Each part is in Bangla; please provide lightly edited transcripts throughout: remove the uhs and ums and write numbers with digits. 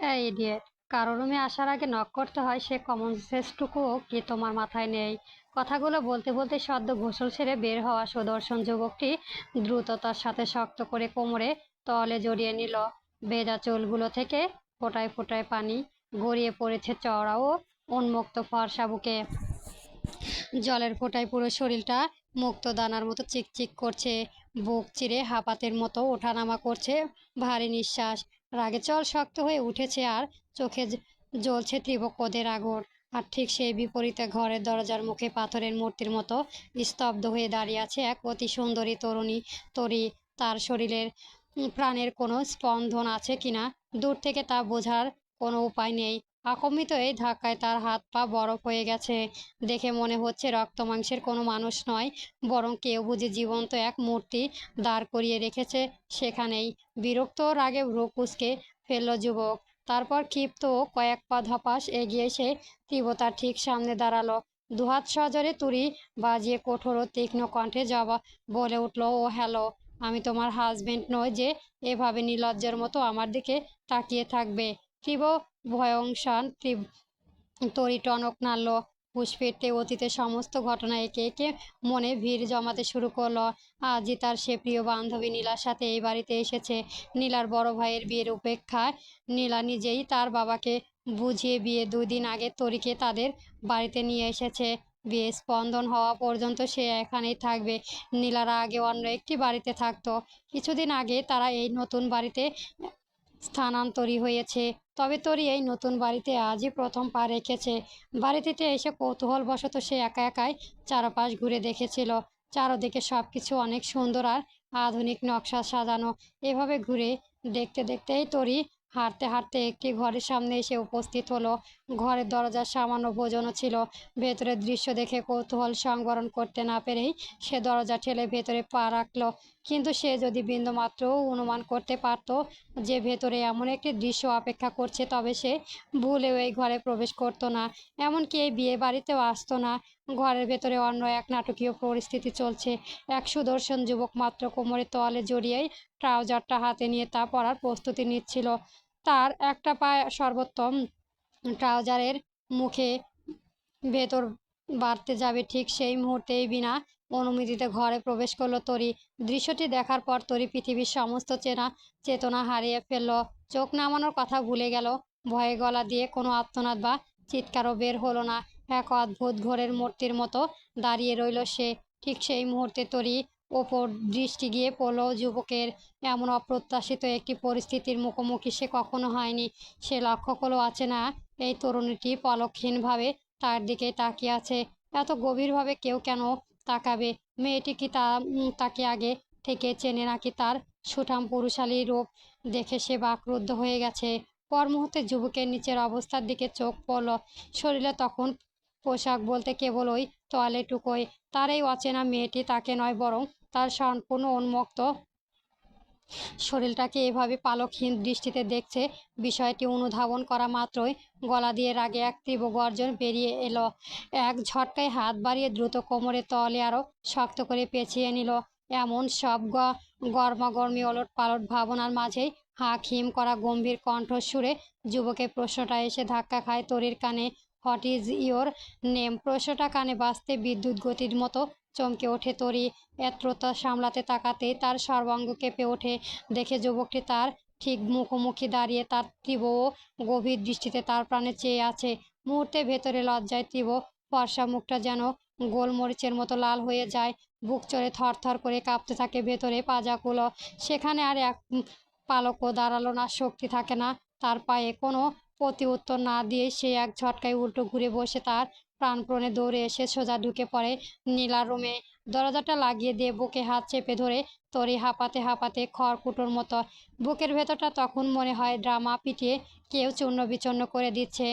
এই ইডিয়েট, কারো রুমে আসার আগে নক করতে হয় সে কমন সেন্সটুকুও কি তোমার মাথায় নেই? কথাগুলো বলতে বলতে সদ্য গোসল সেরে বের হওয়া সুদর্শন যুবকটি দ্রুততার সাথে শক্ত করে কোমরে তলে জড়িয়ে নিল। ভেজা চুলগুলো থেকে ফোঁটায় ফোঁটায় পানি গড়িয়ে পড়েছে চওড়া ও উন্মুক্ত ফর্সা বুকে। জলের ফোঁটায় পুরো শরীরটা মুক্তদানার মতো চিকচিক করছে। বুক চিরে হাঁপাতের মতো ওঠানামা করছে ভারী নিঃশ্বাস। রাগে চল শক্ত হয়ে উঠেছে আর চোখে জ্বলছে তীব্র ক্রোধের আগুন। আর ঠিক সেই বিপরীতে ঘরের দরজার মুখে পাথরের মূর্তির মতো স্তব্ধ হয়ে দাঁড়িয়ে আছে এক অতি সুন্দরী তরুণী তরী। তার শরীরের প্রাণের কোনো স্পন্দন আছে কিনা দূর থেকে তা বোঝার কোনো উপায় নেই। আকম্পিত এই ধাক্কায় তার হাত পা বরফ হয়ে গেছে। দেখে মনে হচ্ছে রক্ত মাংসের কোনো মানুষ নয়, বরং কেউ বুঝি জীবন্ত এক মূর্তি দাঁড় করিয়ে রেখেছে সেখানেই। বিরক্ত রাগে ভ্রু কুঁচকে ফেলল যুবক। তারপর ক্ষিপ্ত কয়েক পা ধপাস এগিয়ে এসে তীব্রতার ঠিক সামনে দাঁড়ালো। দুহাত সজোরে তুড়ি বাজিয়ে কঠোর ও তীক্ষ্ণ কণ্ঠে জবাব বলে উঠল, ও হ্যালো, আমি তোমার হাজবেন্ড নই যে এভাবে নির্লজ্জের মতো আমার দিকে তাকিয়ে থাকবে। তীব্র ভয়ংসান তরি টনক নাড়ল। হুঁশ ফিরতে অতীতের সমস্ত ঘটনা একে একে মনে ভিড় জমাতে শুরু করলো। আজই তার সে প্রিয় বান্ধবী নীলার সাথে এই বাড়িতে এসেছে। নীলার বড় ভাইয়ের বিয়ের উপেক্ষায় নীলা নিজেই তার বাবাকে বুঝিয়ে বিয়ে 2 দিন আগে তরিকে তাদের বাড়িতে নিয়ে এসেছে। বিয়ে স্পন্দন হওয়া পর্যন্ত সে এখানেই থাকবে। নীলারা আগে অন্য একটি বাড়িতে থাকতো। কিছুদিন আগে তারা এই নতুন বাড়িতে স্থানান্তরী হয়েছে। তবে তরি এই নতুন বাড়িতে আজই প্রথম পা রেখেছে। বাড়িটিতে এসে কৌতূহলবশত সে একা একাই চারপাশ ঘুরে দেখেছিল। চারদিকে সবকিছু অনেক সুন্দর আর আধুনিক নকশা সাজানো। এভাবে ঘুরে দেখতে দেখতেই তরি হাঁটতে হাঁটতে একটি ঘরের সামনে এসে উপস্থিত হলো। ঘরের দরজার সামান্য ভোজনও ছিল। ভেতরের দৃশ্য দেখে কৌতূহল সংবরণ করতে না পেরেই সে দরজা ঠেলে ভেতরে পা রাখলো। কিন্তু সে যদি বিন্দুমাত্রও অনুমান করতে পারত যে ভেতরে এমন একটি দৃশ্য অপেক্ষা করছে, তবে সে ভুলেও এই ঘরে প্রবেশ করতো না, এমনকি এই বিয়ে বাড়িতেও আসতো না। ঘরের ভেতরে অন্য এক নাটকীয় পরিস্থিতি চলছে। এক সুদর্শন যুবক মাত্র কোমরে তোয়ালে জড়িয়েই ট্রাউজারটা হাতে নিয়ে তা পরার প্রস্তুতি নিচ্ছিল। তার একটা পা সর্বোত্তম ট্রাউজারের মুখে ভেতর বাড়তে যাবে, ঠিক সেই মুহূর্তেই বিনা অনুমতিতে ঘরে প্রবেশ করলো তরি। দৃশ্যটি দেখার পর তরি পৃথিবীর সমস্ত চেতনা হারিয়ে ফেলল। চোখ নামানোর কথা ভুলে গেল। ভয়ে গলা দিয়ে কোনো আর্তনাদ বা চিৎকারও বের হলো না। এক অদ্ভুত ঘোরের মূর্তির মতো দাঁড়িয়ে রইল সে। ঠিক সেই মুহূর্তে তরি ওপর দৃষ্টি গিয়ে পড়ল যুবকের। এমন অপ্রত্যাশিত একটি পরিস্থিতির মুখোমুখি সে কখনো হয়নি। সে লক্ষ্য করলো আছে না এই তরুণীটি পলকহীনভাবে তার দিকে তাকিয়ে আছে। এত গভীরভাবে কেউ কেন তাকাবে? মেয়েটি কি তাকে আগে থেকে চেনে, নাকি তার সুঠাম পুরুষালী রূপ দেখে সে বাকরুদ্ধ হয়ে গেছে? পর মুহূর্তে যুবকের নিচের অবস্থার দিকে চোখ পড়ল। শরীরে তখন পোশাক বলতে কেবল ওই তোয়ালেটুকুই। তার এই অচেনা মেয়েটি তাকে নয়, বরং তার সম্পূর্ণ উন্মুক্ত শরীরটাকে এভাবে পালকহীন দৃষ্টিতে দেখছে। বিষয়টি অনুধাবন করা মাত্রই গলা দিয়ে রাগে এক তীব্র গর্জন বেরিয়ে এলো। এক ঝটকায় হাত বাড়িয়ে দ্রুত কোমরে তলে আরো শক্ত করে পেঁচিয়ে নিল। এমন সব গরমাগর্মি ওলট পালট ভাবনার মাঝেই হাঁক হিম করা গম্ভীর কণ্ঠস্বরে যুবকের প্রশ্নটা এসে ধাক্কা খায় তরির কানে। What is your name? প্রশ্নটা কানে বাজতে বিদ্যুৎ গতির মতো চমকে ওঠে তরি। এত্রতা সামলাতে তাকাতেই তার সর্বাঙ্গ কেঁপে ওঠে। দেখে যুবকটি তার ঠিক মুখোমুখি দাঁড়িয়ে তার তীব্র ও গভীর দৃষ্টিতে তার প্রাণে চেয়ে আছে। মুহূর্তে ভেতরে লজ্জায় তীব্র ফর্সা মুখটা যেন গোলমরিচের মতো লাল হয়ে যায়। বুক চড়ে থরথর করে কাঁপতে থাকে ভেতরে পাজাগুলো। সেখানে আর এক পালকও দাঁড়ালো না, শক্তি থাকে না তার পায়ে। কোনো প্রতি উত্তর না দিয়ে সে এক ঝটকায় উল্টো ঘুরে বসে তার প্রাণপণে দৌড়ে এসে সোজা ঢুকে পড়ে নীলার রুমে। দরজাটা লাগিয়ে দিয়ে বুকে হাত চেপে ধরে তরি হাঁপাতে হাঁপাতে খড়কুটোর মতো। বুকের ভেতরটা তখন মনে হয় ড্রামা পিটিয়ে কেউ চূর্ণ বিচূর্ণ করে দিচ্ছে।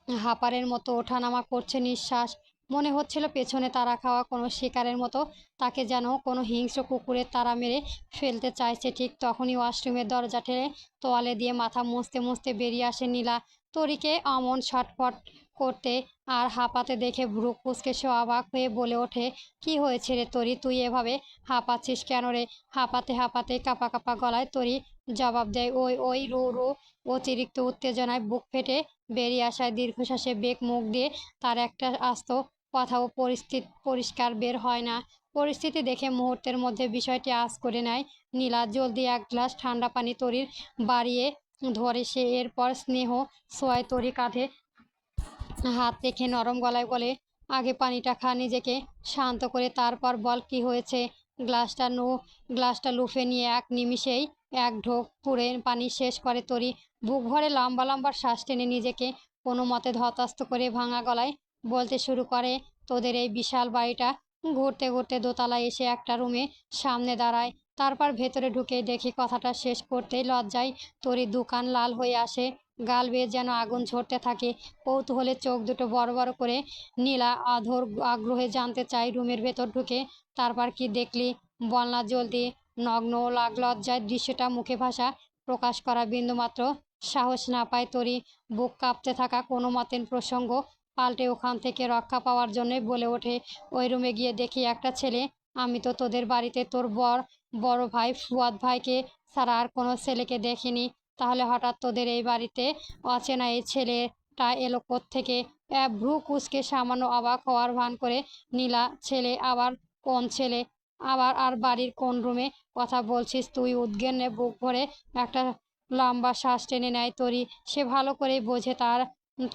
হাঁপারের মতো ওঠানামা করছে নিঃশ্বাস। মনে হচ্ছিল পেছনে তাড়া খাওয়া কোনো শিকারের মতো তাকে যেন কোনো হিংস্র কুকুরের তাড়া মেরে ফেলতে চাইছে। ঠিক তখনই ওয়াশরুমের দরজা ঠেলে তোয়ালে দিয়ে মাথা মুছতে মুছতে বেরিয়ে আসে নীলা। তরিকে অমন ছটফট করতে আর হাঁপাতে দেখে ভ্রু কুঁচকে সে অবাক হয়ে বলে ওঠে, কি হয়েছে রে তরি, তুই এভাবে হাঁপাচ্ছিস কেন রে? হাঁপাতে হাঁপাতে কাঁপা কাঁপা গলায় তরি জবাব দেয়, ওই ওই রু রু। অতিরিক্ত উত্তেজনায় বুক ফেটে বেরিয়ে আসায় দীর্ঘশ্বাসে বেক মুখ দিয়ে তার একটা আস্ত কথাও পরিষ্কার বের হয় না। পরিস্থিতি দেখে মুহূর্তের মধ্যে বিষয়টি আঁচ করে নেয় নীলা। জলদি এক গ্লাস ঠান্ডা পানি তরির বাড়িয়ে ধরে সে এরপর স্নেহ ছোঁয়ায় তরি কাঁধে হাত রেখে নরম গলায় বলে, আগে পানিটা খা, নিজেকে শান্ত করে তারপর বল কি হয়েছে। গ্লাসটা লুফে নিয়ে এক নিমিষেই এক ঢোক পুরে পানি শেষ করে তরি। বুক ভরে লম্বা লম্বা শ্বাস টেনে নিজেকে কোনো মতে ধতস্থ করে ভাঙা গলায় বলতে শুরু করে, তোদের এই বিশাল বাড়িটা ঘুরতে ঘুরতে দোতলায় এসে একটা রুমে সামনে দাঁড়ায়। তারপর ভেতরে ঢুকে দেখি কথাটা শেষ করতেই লজ্জায় তরি দুকান লাল হয়ে আসে, গাল বেয়ে যেন আগুন ঝরতে থাকে। কৌতূহলে চোখ দুটো বড় বড় করে নীলা অধর আগ্রহে জানতে চাই, রুমের ভেতর ঢুকে তারপর কি দেখলি বল না জলদি। নগ্ন লজ্জায় দৃশ্যটা মুখে ভাষা প্রকাশ করা বিন্দুমাত্র সাহস না পায় তরি। বুক কাঁপতে থাকা কোনো মতের প্রসঙ্গ পাল্টে ওখান থেকে রক্ষা পাওয়ার জন্যই বলে ওঠে, ওই রুমে গিয়ে দেখি একটা ছেলে। আমি তো তোদের বাড়িতে তোর বড় ভাই ফুয়াদ ভাইকে ছাড়া আর কোনো ছেলেকে দেখিনি, তাহলে হঠাৎ তোদের এই বাড়িতে অচেনা এই ছেলেটা এলো কোত্থেকে? ভ্রু কুঁচকে সামান্য অবাক হওয়ার ভান করে নীলা, ছেলে আবার কোন ছেলে? আবার আর বাড়ির কোন রুমে কথা বলছিস তুই? উদ্বিগ্নে বুক ভরে একটা লম্বা শ্বাস টেনে নেয় তরি। সে ভালো করেই বোঝে তার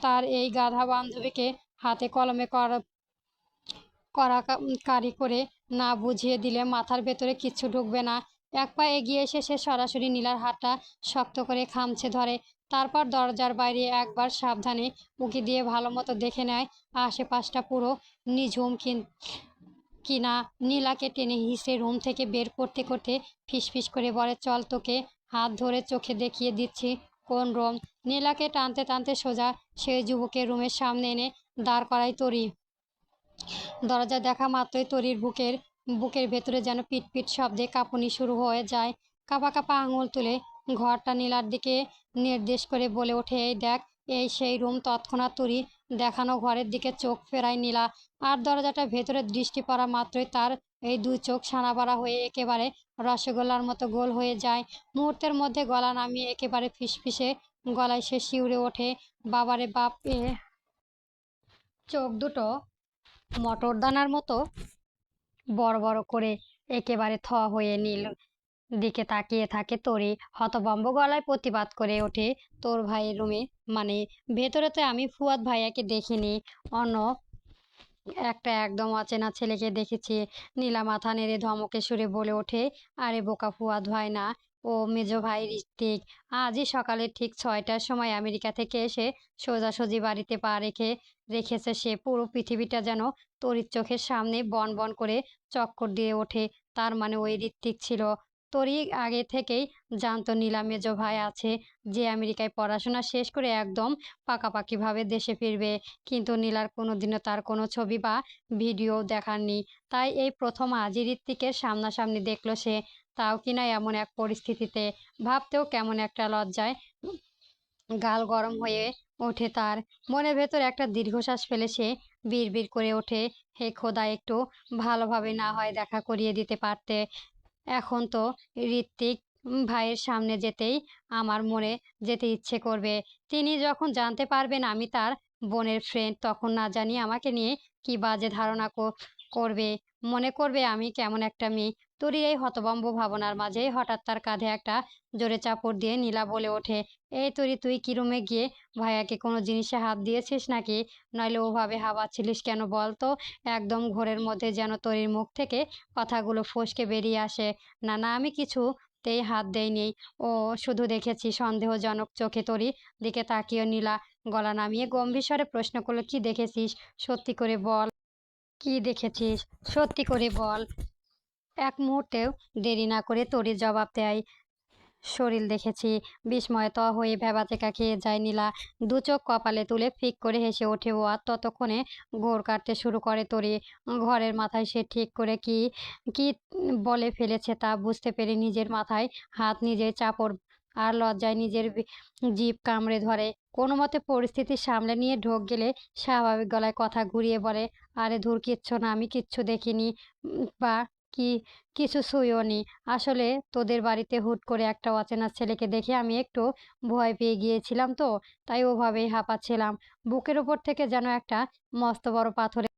তার এই গাধা বান্ধবীকে হাতে কলমে কারি করে না বুঝিয়ে দিলে মাথার ভেতরে কিচ্ছু ঢুকবে না। এক পা এগিয়ে এসে সে সরাসরি নীলার হাতটা শক্ত করে খামচে ধরে। তারপর দরজার বাইরে একবার সাবধানে উঁকি দিয়ে ভালো মতো দেখে নেয় আশেপাশটা পুরো নিঝুম কিনা। নীলাকে টেনে হিসে রুম থেকে বের করতে করতে ফিসফিস করে বলে, চল, তোকে হাত ধরে চোখে দেখিয়ে দিচ্ছি কোন রুম। নীলাকে টানতে টানতে সোজা সেই যুবকের রুমের সামনে এনে দাঁড় করায় তরি। দরজা দেখা মাত্রই তরির বুকের ভেতরে যেন পিটপিট শব্দে কাঁপুনি শুরু হয়ে যায়। কাঁপা কাঁপা আঙুল তুলে ঘরটা নীলার দিকে নির্দেশ করে বলে ওঠে, এই দেখ, এই সেই রুম। তৎক্ষণাৎ তরি দেখানো ঘরের দিকে চোখ ফেরায় নীলা। আর দরজাটা ভেতরে দৃষ্টি পড়া মাত্রই তার এই দুই চোখ ছানাবড়া হয়ে একেবারে রসগোল্লার মতো গোল হয়ে যায়। মুহূর্তের মধ্যে গলা নামিয়ে একেবারে ফিসফিসে গলায় সে শিউরে ওঠে, বাবারে বাপ! চোখ দুটো মটরদানার মতো বড় বড় করে একেবারে থ হয়ে নীল দিকে তাকিয়ে থাকে তরি। হতভম্ব গলায় প্রতিবাদ করে ওঠে, তোর ভাইয়ের রুমে? মানে ভেতরে তো আমি ফুয়াদ ভাইয়াকে দেখিনি, অন্য একটা একদম অচেনা ছেলেকে দেখেছি। নীলা মাথা নেড়ে ধমকে সুরে বলে ওঠে, আরে বোকা, ফুয়াদ ভাই না, ও মেজো ভাই ঋত্বিক। আজই সকালে ঠিক 6টার সময় আমেরিকা থেকে এসে সোজাসুজি বাড়িতে পা রেখেছে সে। পুরো পৃথিবীটা যেন তরির চোখের সামনে বন বন করে চক্কর দিয়ে ওঠে। তার মানে ওই ঋত্বিক ছিল। তরি আগে থেকেই জানতো নীলা মেজো ভাই আছে, যে আমেরিকায় পড়াশোনা শেষ করে একদম পাকাপাকিভাবে দেশে ফিরবে। কিন্তু নীলার কোনোদিনও তার কোনো ছবি বা ভিডিও দেখাননি। তাই এই প্রথম আজই ঋত্বিকের সামনাসামনি দেখলো সে, তাও কিনা এমন এক পরিস্থিতিতে। ভাবতেও কেমন একটা লজ্জায় গাল গরম হয়ে ওঠে তার। মনের ভেতর একটা দীর্ঘশ্বাস ফেলে সে বিড়বিড় করে ওঠে, হে খোদা, একটু ভালোভাবে না হয় দেখা করিয়ে দিতে পারতে। এখন তো ঋত্বিক ভাইয়ের সামনে যেতেই আমার মনে যেতে ইচ্ছে করবে। তিনি যখন জানতে পারবেন আমি তার বোনের ফ্রেন্ড, তখন না জানি আমাকে নিয়ে কি বাজে ধারণা করবে। মনে করবে আমি কেমন একটা মেয়ে। তোরই এই হতভম্ব ভাবনার মাঝেই হঠাৎ তার কাঁধে একটা জোরে চাপড় দিয়ে নীলা বলে ওঠে, এই তরি, তুই কি রুমে গিয়ে ভাইয়াকে কোনো জিনিসে হাত দিয়েছিস নাকি? নইলে ওভাবে হাবাচ্ছিলিস কেন বল তো? একদম ঘোরের মধ্যে যেন তরির মুখ থেকে কথাগুলো ফসকে বেরিয়ে আসে, না না, আমি কিছুতেই হাত দেইনি। ও শুধু দেখেছি। সন্দেহজনক চোখে তরি দিকে তাকিয়ে নীলা গলা নামিয়ে গম্ভীর স্বরে প্রশ্ন করলো, কি দেখেছিস? সত্যি করে বল, কি দেখেছিস? সত্যি করে বল। এক মুহূর্তেও দেরি না করে তরি জবাব দেয়, শরীর দেখেছি। বিস্ময়ে হয়ে ভ্যাবাচেকা খেয়ে যায় নীলা। দু চোখ কপালে তুলে ফিক করে হেসে ওঠে ও। আর ততক্ষণে ঘোর কাটতে শুরু করে তরি। ঘরের মাথায় সে ঠিক করে কি কি বলে ফেলেছে তা বুঝতে পেরে নিজের মাথায় হাত নিজেই চাপড় আর লজ্জায় নিজের জিভ কামড়ে ধরে। কোনো মতে পরিস্থিতি সামলে নিয়ে ঢোক গেলে স্বাভাবিক গলায় কথা ঘুরিয়ে বলে, আরে ধুর, কিচ্ছু না, আমি কিচ্ছু দেখিনি, বা কি কিছু ছুঁইও নি। আসলে তোদের বাড়িতে হুট করে একটা অচেনা ছেলেকে দেখে আমি একটু ভয় পেয়ে গিয়েছিলাম তো, তাই ওভাবেই হাঁপাচ্ছিলাম। বুকের ওপর থেকে যেন একটা মস্ত বড় পাথরের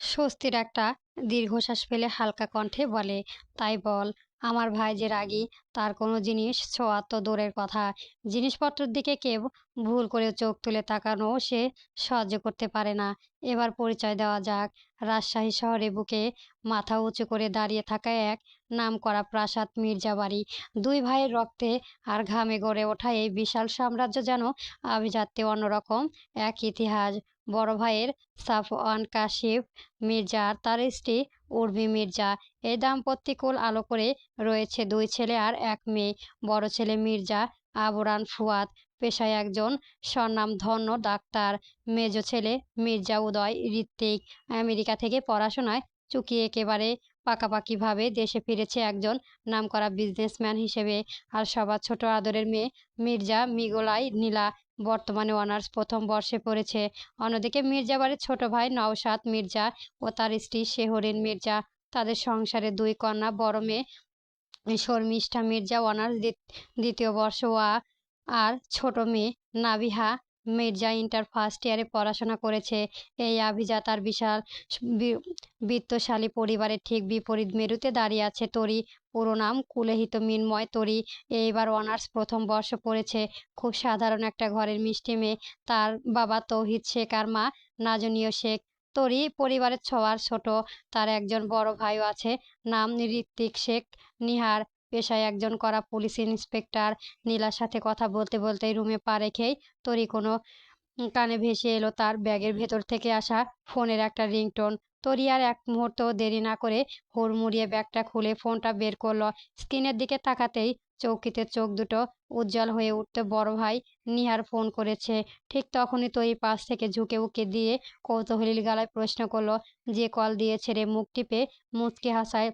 স্বস্তির একটা দীর্ঘশ্বাস ফেলে হালকা কণ্ঠে বলে, তাই বল। আমার ভাই যে রাগী, তার কোনো জিনিস ছোঁয়া তো দূরের কথা, জিনিসপত্রের দিকে কেউ ভুল করে চোখ তুলে তাকানো সে সহ্য করতে পারে না। এবার পরিচয় দেওয়া যাক। রাজশাহী শহরে বুকে মাথা উঁচু করে দাঁড়িয়ে থাকা এক নামকরা প্রাসাদ মির্জাবাড়ি। দুই ভাইয়ের রক্তে আর ঘামে গড়ে ওঠা এই বিশাল সাম্রাজ্য যেন আভিজাত্যে অন্যরকম এক ইতিহাস। বড় ভাইয়ের সাফওয়ান কাশিফ মির্জা আর তার স্ত্রী উর্মি মির্জা, এই দাম্পত্য কুল আলো করে রয়েছে দুই ছেলে আর এক মেয়ে। বড় ছেলে মির্জা আবরান ফুয়াদ, পেশায় একজন স্বনামধন্য ডাক্তার। মেজ ছেলে মির্জা উদয় ঋত্বিক, আমেরিকা থেকে পড়াশোনায় চুকিয়ে একেবারে পাকাপাকিভাবে দেশে ফিরেছে একজন নামকরা বিজনেসম্যান হিসেবে। আর সবার ছোট আদরের মেয়ে মির্জা মিগোলাই নীলা, বর্তমানে অনার্স প্রথম বর্ষে পড়েছে। অন্যদিকে মির্জা বাড়ির ছোট ভাই নওশাদ মির্জা ও তার স্ত্রী শেহরিন মির্জা, তাদের সংসারে দুই কন্যা, বড় মেয়ে শর্মিষ্ঠা মির্জা অনার্স দ্বিতীয় বর্ষ, আর ছোট মেয়ে নাবিহা মির্জা ইন্টার ফার্স্ট ইয়ারে পড়াশোনা করেছে। এই আভিজাতার বিশাল বি- বিত্তশালী পরিবারের ঠিক বিপরীত মেরুতে দাঁড়িয়ে আছে তরি। পুরো নাম কুলেহিত মিনময় তরি। এইবার অনার্স প্রথম বর্ষ পড়েছে। খুব সাধারণ একটা ঘরের মিষ্টি মেয়ে। তার বাবা তৌহিদ শেখ আর মা নাজনীয় শেখ। তরি পরিবারের সবার ছোট। তার একজন বড় ভাইও আছে, নাম ঋত্বিক শেখ নিহার, পেশায় একজন করা পুলিশ ইন্সপেক্টর। নীলার সাথে কথা বলতে বলতেই রুমে পা রেখেই তরি কোনো কানে ভেসে এলো তার ব্যাগের ভেতর থেকে আসা ফোনের একটা রিংটোন। তরি আর এক মুহূর্ত দেরি না করে হুড়মুড়িয়ে ব্যাগটা খুলে ফোনটা বের করলো। স্ক্রিনের দিকে তাকাতেই চৌকিতে চোখ দুটো উজ্জ্বল হয়ে উঠতে, বড় ভাই নিহার ফোন করেছে। ঠিক তখনই তরি পাশ থেকে ঝুঁকে উকি দিয়ে কৌতূহলী গলায় প্রশ্ন করলো, যে কল দিয়েছে রে? মুখ টিপে মুচকি হাসায়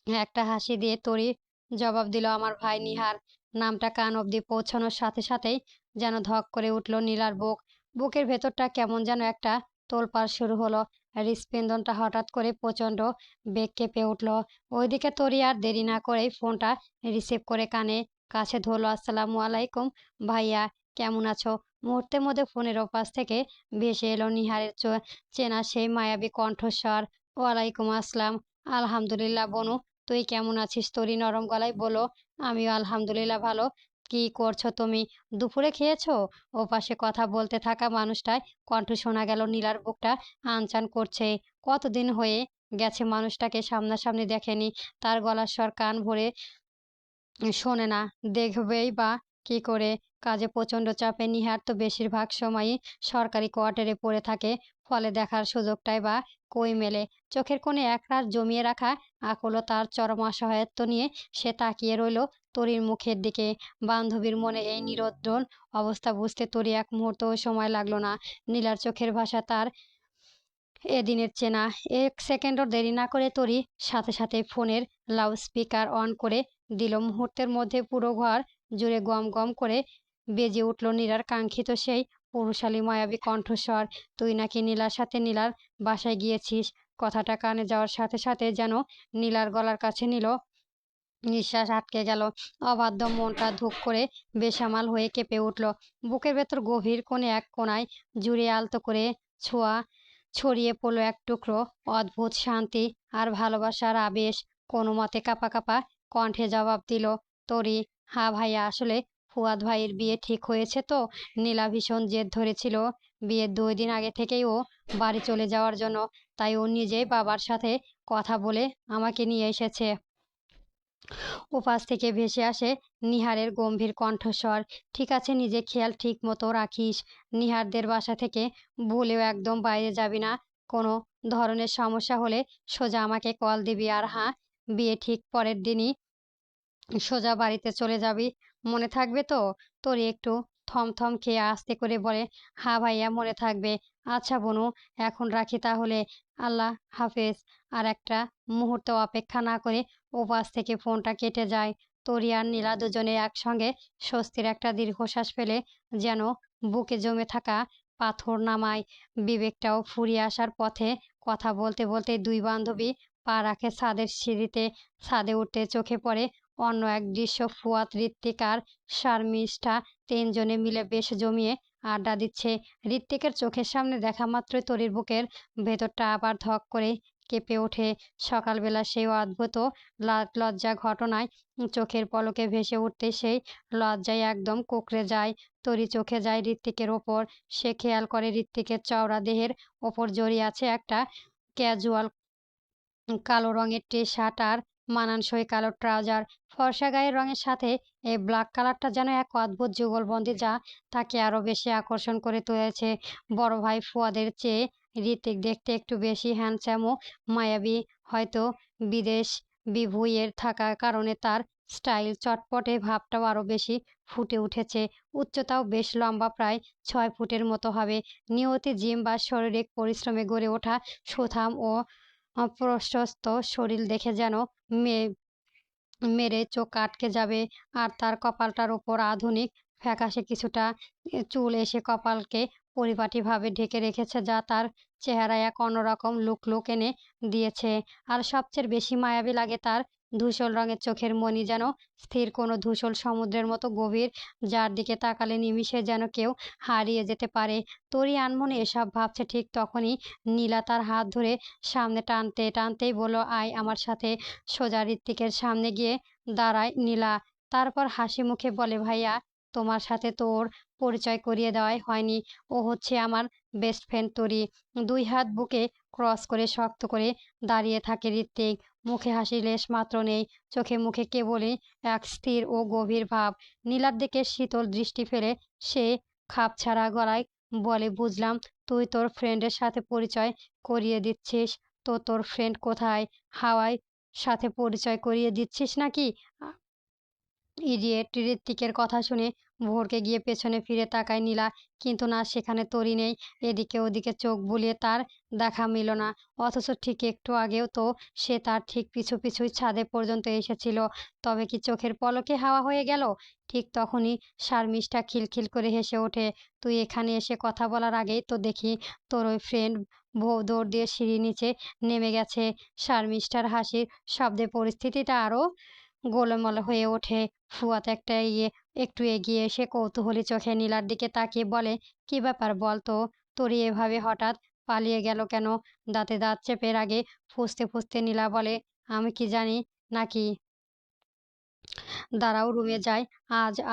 একটা হাসি দিয়ে তরি জবাব দিল, আমার ভাই নিহার। নামটা কান অবধি পৌঁছানোর সাথে সাথেই যেন ধক করে উঠল নীলার বুক। বুকের ভেতরটা কেমন যেন একটা তোলপাড় শুরু হলো। হৃৎস্পন্দনটা হঠাৎ করে প্রচণ্ড বেগ কেঁপে উঠল। ওইদিকে তরি আর দেরি না করেই ফোনটা রিসিভ করে কানে কাছে ধরলো। আসসালামু আলাইকুম ভাইয়া, কেমন আছো? মুহূর্তের মধ্যে ফোনের ওপাশ থেকে ভেসে এলো নিহারের চেনা সেই মায়াবী কণ্ঠস্বর। ওয়ালাইকুম আসসালাম। আলহামদুলিল্লাহ বনু, তুই কেমন আছিস? তরি নরম গলায় বলো, আমিও আলহামদুলিল্লাহ ভালো। কি করছো তুমি? দুপুরে খেয়েছো? ও পাশে কথা বলতে থাকা মানুষটায় কণ্ঠ শোনা গেল। নীলার বুকটা আনচান করছে। কতদিন হয়ে গেছে মানুষটাকে সামনাসামনি দেখেনি। তার গলার স্বর কান ভরে শোনে না, দেখবেই বা কি করে? কাজে প্রচণ্ড চাপে নিহার তো বেশিরভাগ সময়ই সরকারি কোয়ার্টারে পড়ে থাকে, ফলে দেখার সুযোগটাই বা কই মেলে। চোখের কোণে একরাশ জমিয়ে রাখা আকুলতার তার চরম অসহায়ত্ব নিয়ে সে তাকিয়ে রইল তরির মুখের দিকে। বান্ধবীর মনে এই নিরুদ্রণ অবস্থা বুঝতে তরি এক মুহূর্তও সময় লাগলো না। নীলার চোখের ভাষা তার এদিনের চেনা। এক সেকেন্ডও দেরি না করে তরি সাথে সাথে ফোনের লাউডস্পিকার অন করে দিল। মুহূর্তের মধ্যে পুরো ঘর জুড়ে গম গম করে বেজে উঠল নীলার কাঙ্ক্ষিত সেই পুরুষালী মায়াবী কণ্ঠস্বর, তুই নাকি নীলার সাথে নীলার বাসায় গিয়েছিস? কথাটা কানে যাওয়ার সাথে সাথে যেন নীলার গলার কাছে নিল নিঃশ্বাস আটকে গেল। অবাধ্য মনটা ধুক করে বেসামাল হয়ে কেঁপে উঠল। বুকের ভেতর গভীর কোণে এক কোণায় জুড়ে আলতো করে ছোঁয়া ছড়িয়ে পড়ল এক টুকরো অদ্ভুত শান্তি আর ভালোবাসার আবেশ। কোনো মতে কাঁপা কাঁপা কণ্ঠে জবাব দিল তরি, হ্যাঁ ভাইয়া, আসলে ফুয়াদ ভাইয়ের বিয়ে ঠিক হয়েছে তো। নীলা ভীষণ জেদ ধরেছিল বিয়ের 2 দিন আগে থেকেই ও বাড়ি চলে যাওয়ার জন্য, তাই ও নিজেই বাবার সাথে কথা বলে আমাকে নিয়ে এসেছে। ওপাশ থেকে ভেসে আসে নিহারের গম্ভীর কণ্ঠস্বর, ঠিক আছে, নিজে খেয়াল ঠিক মতো রাখিস। নিহারদের বাসা থেকে ভুলেও একদম বাইরে যাবি না। কোনো ধরনের সমস্যা হলে সোজা আমাকে কল দিবি। আর হ্যাঁ, বিয়ে ঠিক পরের দিনই সোজা বাড়িতে চলে যাবি, মনে থাকবে তো? তোর একটু থমথম খেয়ে আস্তে করে বলে, হ্যাঁ ভাইয়া, মনে থাকবে। আচ্ছা বনু, এখন রাখি তাহলে, আল্লাহ হাফেজ। আর একটা মুহূর্ত অপেক্ষা না করে ওপাশ থেকে ফোনটা কেটে যায়। তরি আর নীলা দুজনে একসঙ্গে স্বস্তির একটা দীর্ঘশ্বাস ফেলে যেন বুকে জমে থাকা পাথর নামায়। বিবেকটাও ফুরিয়ে আসার পথে। কথা বলতে বলতে দুই বান্ধবী পা রাখে ছাদের সিঁড়িতে। ছাদে উঠতে চোখে পড়ে অন্য এক দৃশ্য। ফুয়াদ, ঋত্বিক আর শারমিষ্ঠা তিনজনে মিলে বেশ জমিয়ে আড্ডা দিচ্ছে। ঋত্বিকের চোখের সামনে দেখা মাত্রই তরির বুকের ভেতরটা আবার ধক করে কেঁপে ওঠে। সকালবেলা সেই অদ্ভুত লজ্জা ঘটনায় চোখের পলকে ভেসে উঠতে সেই লজ্জায় একদম কুঁকড়ে যায়। তরি চোখে যায় ঋত্বিকের ওপর। সে খেয়াল করে ঋত্বিকের চওড়া দেহের ওপর জড়িয়ে আছে একটা ক্যাজুয়াল কালো রঙের টি-শার্ট আর মানানসই কালো ট্রাউজার। ফর্সা গায়ের রঙের সাথে এই ব্ল্যাক কালারটা যেন এক অদ্ভুত যুগলবন্দি, যা তাকে আরো বেশি আকর্ষণ করে তুলেছে। বড় ভাই ফুয়াদের চেয়ে ঋত্বিক দেখতে একটু বেশি হ্যান্ডসাম ও মায়াবী। হয়তো বিদেশ বিভুঁইয়ের থাকার কারণে তার স্টাইল চটপটে ভাবটাও আরো বেশি ফুটে উঠেছে। উচ্চতাও বেশ লম্বা, প্রায় 6 ফুটের মতো হবে। নিয়তি জিম বা শারীরিক পরিশ্রমে গড়ে ওঠা সুঠাম ও প্রশস্ত শরীর দেখে যেন মেয়ে মেরে চোখ আটকে যাবে। আর তার কপালটার ওপর আধুনিক ফ্যাকাশে কিছুটা চুল এসে কপালকে পরিপাটিভাবে ঢেকে রেখেছে, যা তার চেহারায় এক অন্যরকম লুক এনে দিয়েছে। আর সবচেয়ে বেশি মায়াবী লাগে তার ধূসর রঙের চোখের মণি, যেন স্থির কোনো ধূসর সমুদ্রের মতো গভীর, যার দিকে তাকালে নিমিষে যেন কেউ হারিয়ে যেতে পারে। তরি আনমনে এসব ভাবছে, ঠিক তখনই নীলা তার হাত ধরে সামনে টানতেই বলল, আয় আমার সাথে। সোজা ঋত্বিকের সামনে গিয়ে দাঁড়ায় নীলা। তারপর হাসি মুখে বলে, ভাইয়া, তোমার সাথে তো ওর পরিচয় করিয়ে দেওয়াই হয়নি। ও হচ্ছে আমার বেস্ট ফ্রেন্ড তরি। দুই হাত বুকে ক্রস করে শক্ত করে দাঁড়িয়ে থাকে ঋত্বিক। মুখে হাসির লেশ মাত্র নেই। চোখে মুখে কেবলই এক স্থির ও গভীর ভাব। নীলার দিকে শীতল দৃষ্টি ফেলে সে খাপছাড়া গলায় বলে, বুঝলাম তুই তোর ফ্রেন্ডের সাথে পরিচয় করিয়ে দিচ্ছিস। তো তোর ফ্রেন্ড কোথায়? হাওয়ায় সাথে পরিচয় করিয়ে দিচ্ছিস নাকি? ইডিয়েট! ঋত্বিকের কথা শুনে ভড়কে গিয়ে পেছনে ফিরে তাকায় নীলা, কিন্তু না, সেখানে তরি নেই। এদিকে ওদিকে চোখ বুলিয়ে তার দেখা মিলল না। অথচ ঠিক একটু আগেও তো সে তার ঠিক পিছু পিছুই ছাদে পর্যন্ত এসেছিল। তবে কি চোখের পলকে হাওয়া হয়ে গেল? ঠিক তখনই শারমিষ্ঠা খিলখিল করে হেসে ওঠে। তুই এখানে এসে কথা বলার আগেই তো দেখি তোর ওই ফ্রেন্ড বউ দৌড় দিয়ে সিঁড়ির নিচে নেমে গেছে। শারমিষ্ঠার হাসির শব্দে পরিস্থিতিটা আরো গোলমাল হয়ে ওঠে। ফুয়াদ একটু এগিয়ে এসে কৌতূহলী চোখে নীলার দিকে তাকিয়ে বলে, কি ব্যাপার বল তো? তরি এভাবে হঠাৎ পালিয়ে গেল কেন? দাঁতে দাঁত চেপে রাগে ফুঁসতে ফুঁসতে নীলা বলে, আমি কি জানি নাকি? দাঁড়াও, রুমে যাই।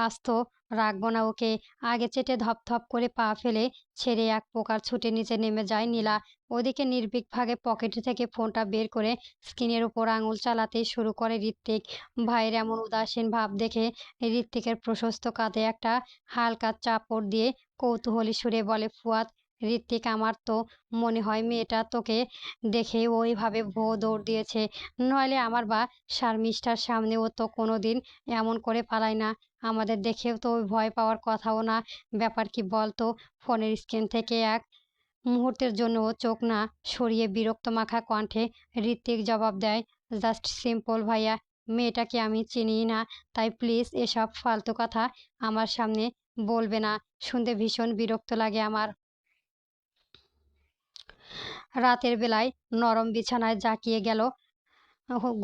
আজ তো রাখবো না ওকে। আগে চেটে ধপধপ করে পা ফেলে ছেড়ে এক প্রকার ছুটে নিচে নেমে যায় নীলা। ওদিকে নির্ভীকভাবে পকেট থেকে ফোনটা বের করে স্ক্রিনের উপর আঙুল চালাতেই শুরু করে ঋত্বিক। ভাইয়ের এমন উদাসীন ভাব দেখে ঋত্বিকের প্রশস্ত কাঁধে একটা হালকা চাপড় দিয়ে কৌতূহলী সুরে বলে, ফুয়াদ। ঋত্বিক, আমার তো মনে হয় মেয়েটা তোকে দেখে ওইভাবে দৌড় দিয়েছে। নইলে আমার বা শারমিষ্ঠার সামনে ও তো কোনোদিন এমন করে পালায় না। আমাদের দেখেও তো ওই ভয় পাওয়ার কথাও না। ব্যাপার কি বলতো? ফোনের স্ক্রিন থেকে এক মুহূর্তের জন্য ও চোখ না সরিয়ে বিরক্ত মাখা কণ্ঠে ঋত্বিক জবাব দেয়, জাস্ট সিম্পল ভাইয়া। মেয়েটাকে আমি চিনি না, তাই প্লিজ এসব ফালতু কথা আমার সামনে বলবে না। শুনতে ভীষণ বিরক্ত লাগে আমার। রাতের বেলায় নরম বিছানায় জাঁকিয়ে গেল